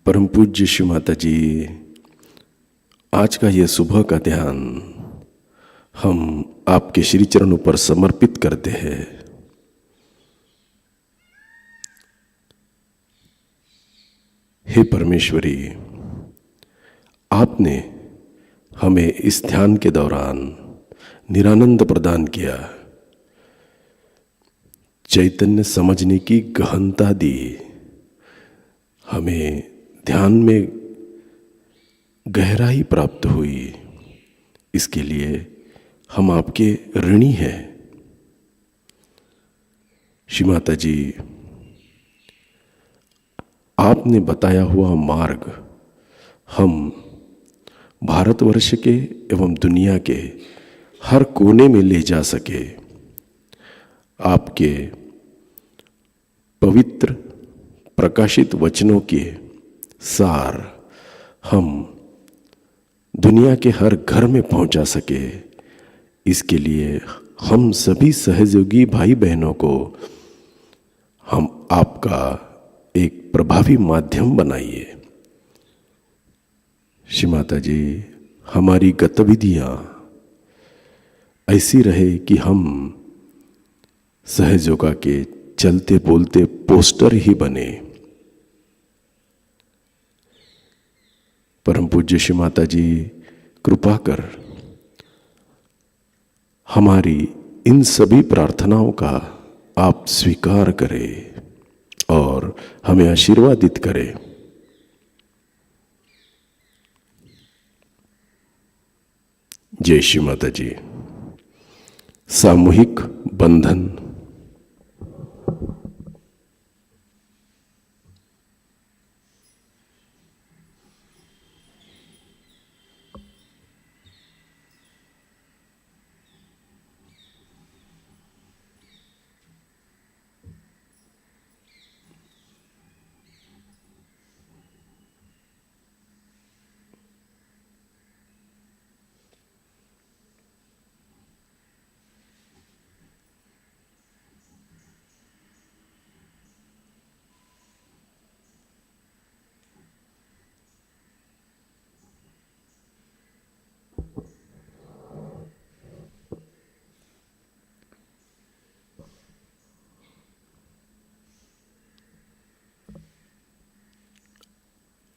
परम पूज्य श्री माता जी, आज का यह सुबह का ध्यान हम आपके श्री चरणों पर समर्पित करते हैं। हे परमेश्वरी, आपने हमें इस ध्यान के दौरान निरानंद प्रदान किया, चैतन्य समझने की गहनता दी, हमें ध्यान में गहराई प्राप्त हुई। इसके लिए हम आपके ऋणी हैं। श्री माता जी, आपने बताया हुआ मार्ग हम भारतवर्ष के एवं दुनिया के हर कोने में ले जा सके। आपके पवित्र प्रकाशित वचनों के सार हम दुनिया के हर घर में पहुंचा सके। इसके लिए हम सभी सहयोगी भाई बहनों को हम आपका एक प्रभावी माध्यम बनाइए। श्री माता जी, हमारी गतिविधियां ऐसी रहे कि हम सहजयोगा के चलते बोलते पोस्टर ही बने। परम पूज्य श्री माता जी, कृपा कर हमारी इन सभी प्रार्थनाओं का आप स्वीकार करें और हमें आशीर्वादित करें। जय श्री माता जी। सामूहिक बंधन।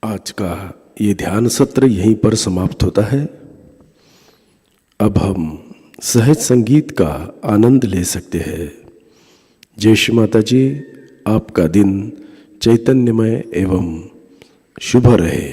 आज का ये ध्यान सत्र यहीं पर समाप्त होता है। अब हम सहज संगीत का आनंद ले सकते हैं। जय श्री माता जी, आपका दिन चैतन्यमय एवं शुभ रहे।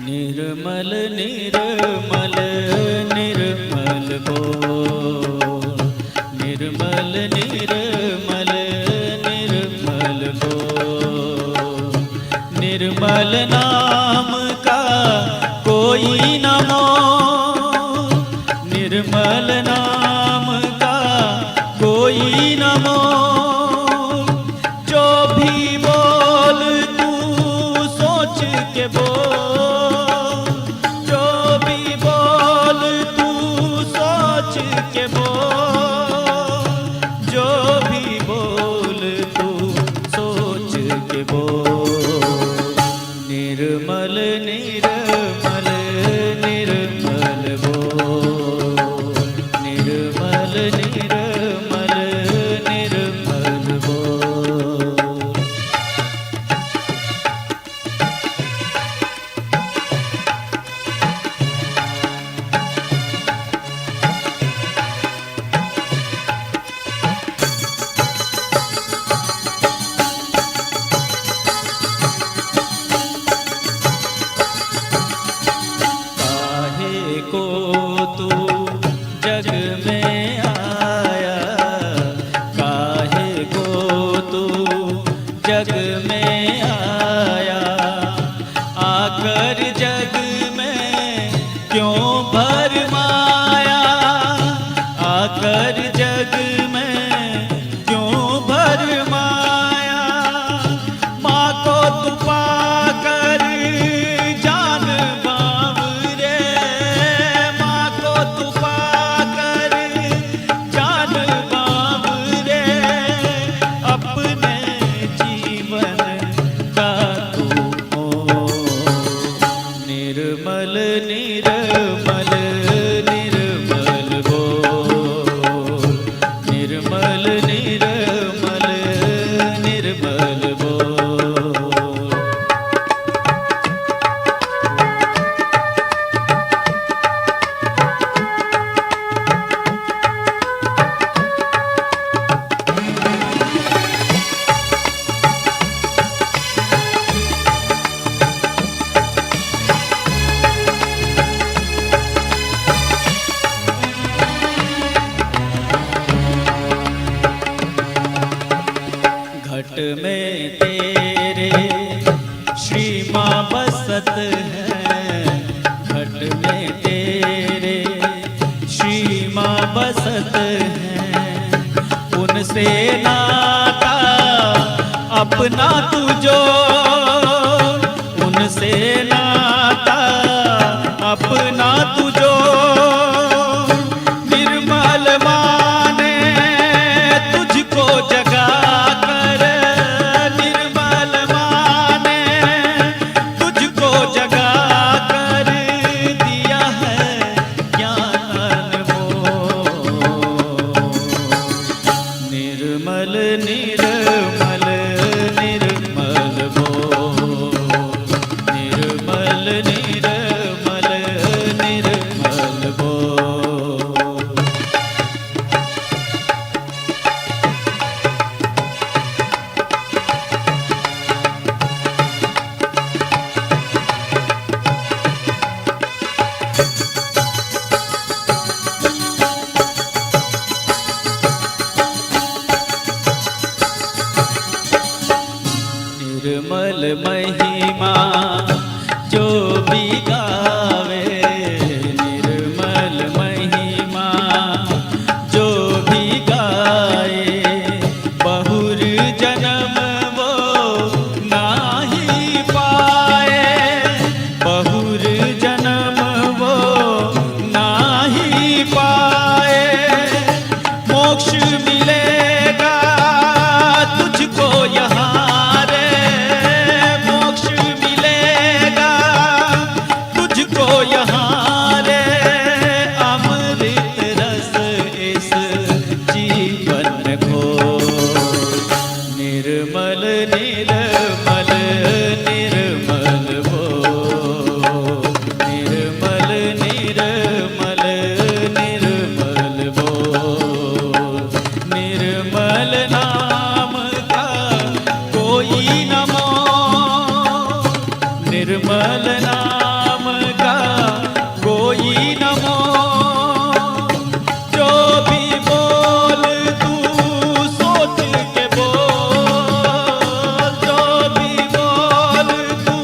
निर्मल निर्मल निर्मल बोल, निर्मल निर्मल निर्मल बोल। निर्मल नाम का कोई न मोल, निर्मल नाम का कोई न मोल। जो भी बोल तू सोच के बोल, निर्मल निर्मल निर्मल बोल, निर्मल निर्मल निर्मल बोल। पाकर जग में क्यों भरमाया, माँ को तू पाकर जान बावरे, माँ को तू पाकर जान बावरे, अपने जीवन का तू हो निर्मल निर्मल निर्मल बोल, निर्मल निर्मल निर्मल बोल। घट में तेरे श्री माँ बसत है, घट में तेरे श्री माँ बसत है, उनसे नाता अपना तू जो, उनसे नाता अपना तू जो, निर्मल माने तुझको जगा कर, निर्मल माने तुझको जगा कर, दिया है ज्ञान मोह। निर्मल निर्मल निर्मल बोल, निर्मल निर्मल निर्मल बोल। निर्मल महिमा जो भी गावे, निर्मल महिमा जो भी गाए, बहुर जन्म वो नाही पाए, बहुर जन्म वो नाही पाए, मोक्ष मिलेगा तुझको यहाँ रे, मोक्ष मिलेगा तुझको यहाँ रे, अमृत रस इस जीवन को, निर्मल निर्मल निर्मल बोल, निर्मल निर्मल निर्मल बोल। निर्मल नाम का कोई न मोह, निर्मल नाम का कोई न मोह, जो भी बोल तू सोच के बोल, जो भी बोल तू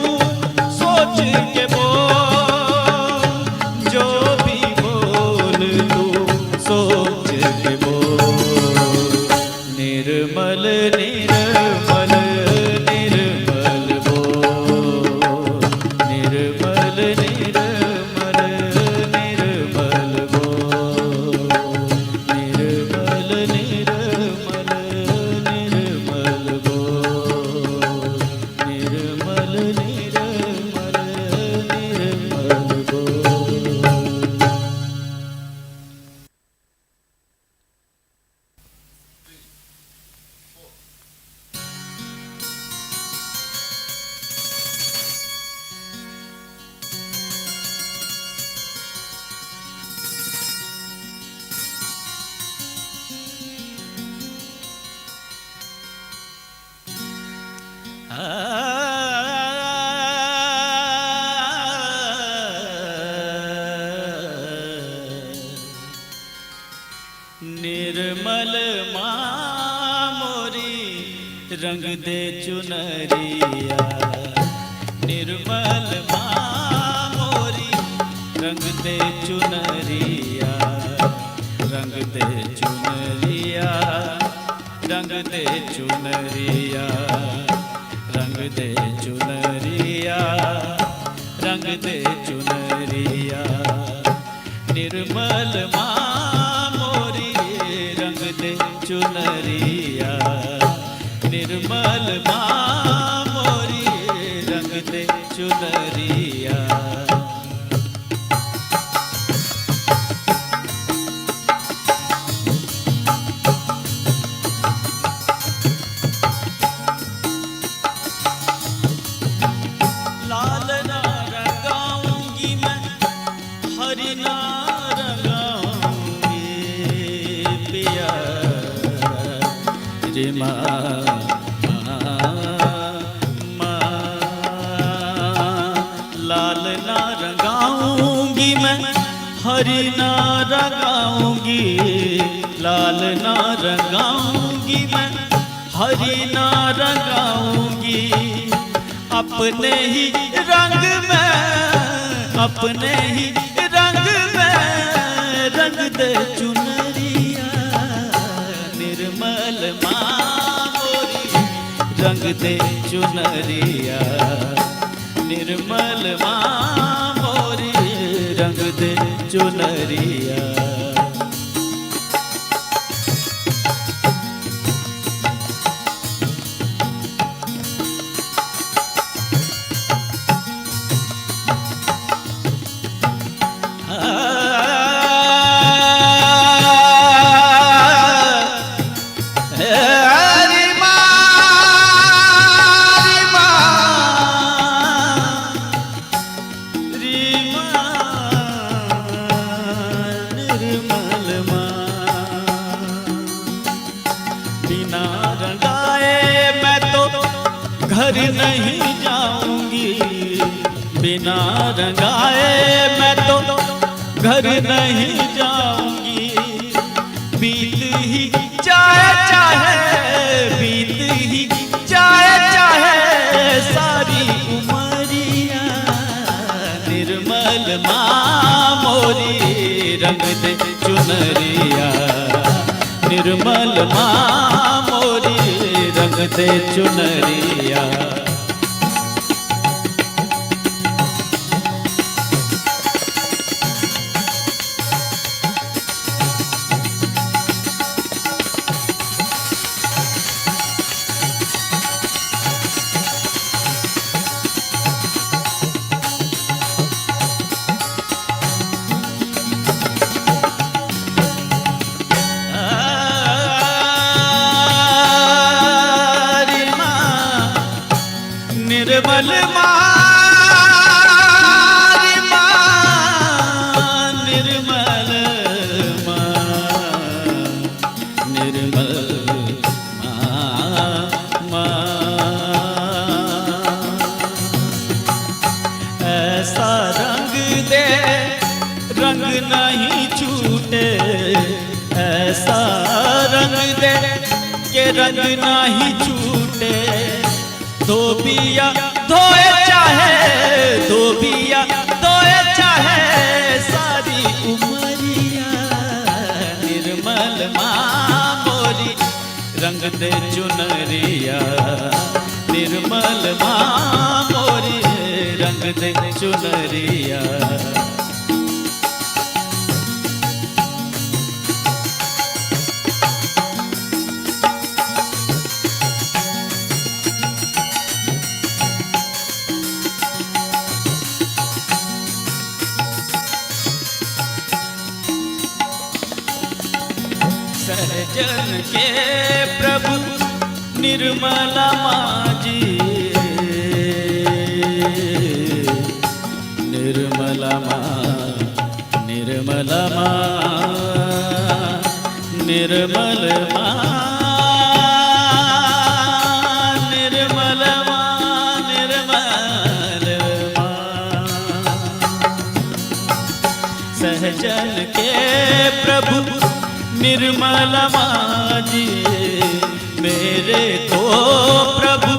सोच के बोल, जो भी बोल तू सोच के बोल। निर्मल निर्मल निर्मल बोल, निर्मल निर्मल निर्मल बोल, निर्मल निर्मल निर्मल बोल, निर्मल निर्मल निर्मल बोल। निर्मल माँ मोरी रंग दे चुनरिया, निर्मल माँ मोरी रंग दे चुनरिया, रंग दे चुनरिया, रंग दे चुनरिया, रंग दे चुनरिया, रंग दे चुनरिया। निर्मल माँ मोरी रंग दे चुनरिया, निर्मल माँ मोरी रंग दे चुनरिया। लाल ना रंगाऊंगी मैं, हरी ना रंगाऊंगी पिया रे लाल ना रंगाऊंगी मैं, हरी ना रंगाऊंगी, लाल ना रंगाऊंगी मैं, हरी ना रंगाऊंगी। अपने ही रंग में, अपने ही रंग में रंग दे चुनरिया। निर्मल माँ मोरी रंग दे चुनरिया, निर्मल माँ मोरी रंग दे चुनरिया। बिना रंगाए मैं तो घर नहीं जाऊंगी, बिना रंगाए मैं तो घर नहीं जाऊंगी। बीत ही जाए चाहे, बीत ही जाए चाहे सारी उमरिया। निर्मल माँ मोरी रंग दे चुनरिया, निर्मल माँ मोरी रंग दे चुनरिया। निर्मल निर्मल निर्मल ऐसा रंग दे रंग नहीं छूटे, ऐसा रंग दे के रंग नहीं छूटे। धोबिया धोए चाहे, धोबिया धोए चाहे सारी उमरिया। निर्मल माँ मोरी रंग दे चुनरिया, निर्मल माँ मोरी रंग दे चुनरिया। सहजन के प्रभु निर्मला माजी, निर्मला माँ, निर्मला माँ, निर्मल माँ, निर्मल माँ, निर्मल माँ। सहजन के प्रभु निर्मला माँ जी, मेरे तो प्रभु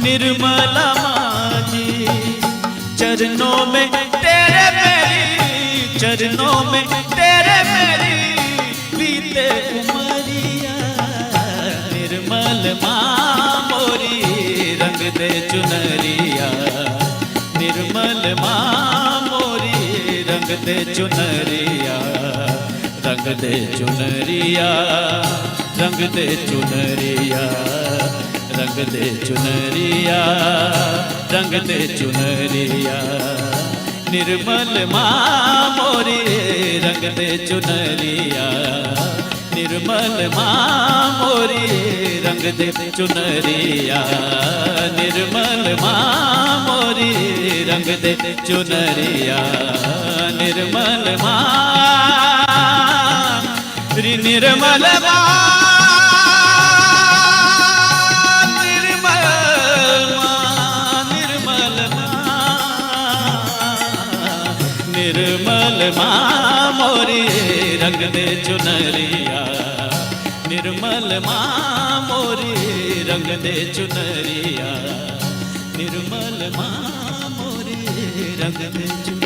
निर्मला माँ जी। चरणों में तेरे मेरी, चरणों में तेरे मेरी दे चुनरिया, रंग दे चुनरिया, रंग दे चुनरिया, रंग दे चुनरिया, रंग दे चुनरिया। निर्मल माँ मोरी रंग दे चुनरिया, निर्मल माँ मोरी रंग दे चुनरिया, निर्मल माँ मोरी रंग दे चुनरिया, निर्मल माँ री निर्मल माँ, निर्मल माँ, निर्मल माँ, निर्मल माँ मोरी रंग दे चुनरिया, निर्मल माँ मोरी रंग दे चुनरिया, निर्मल माँ मोरी रंग दे चुनरिया।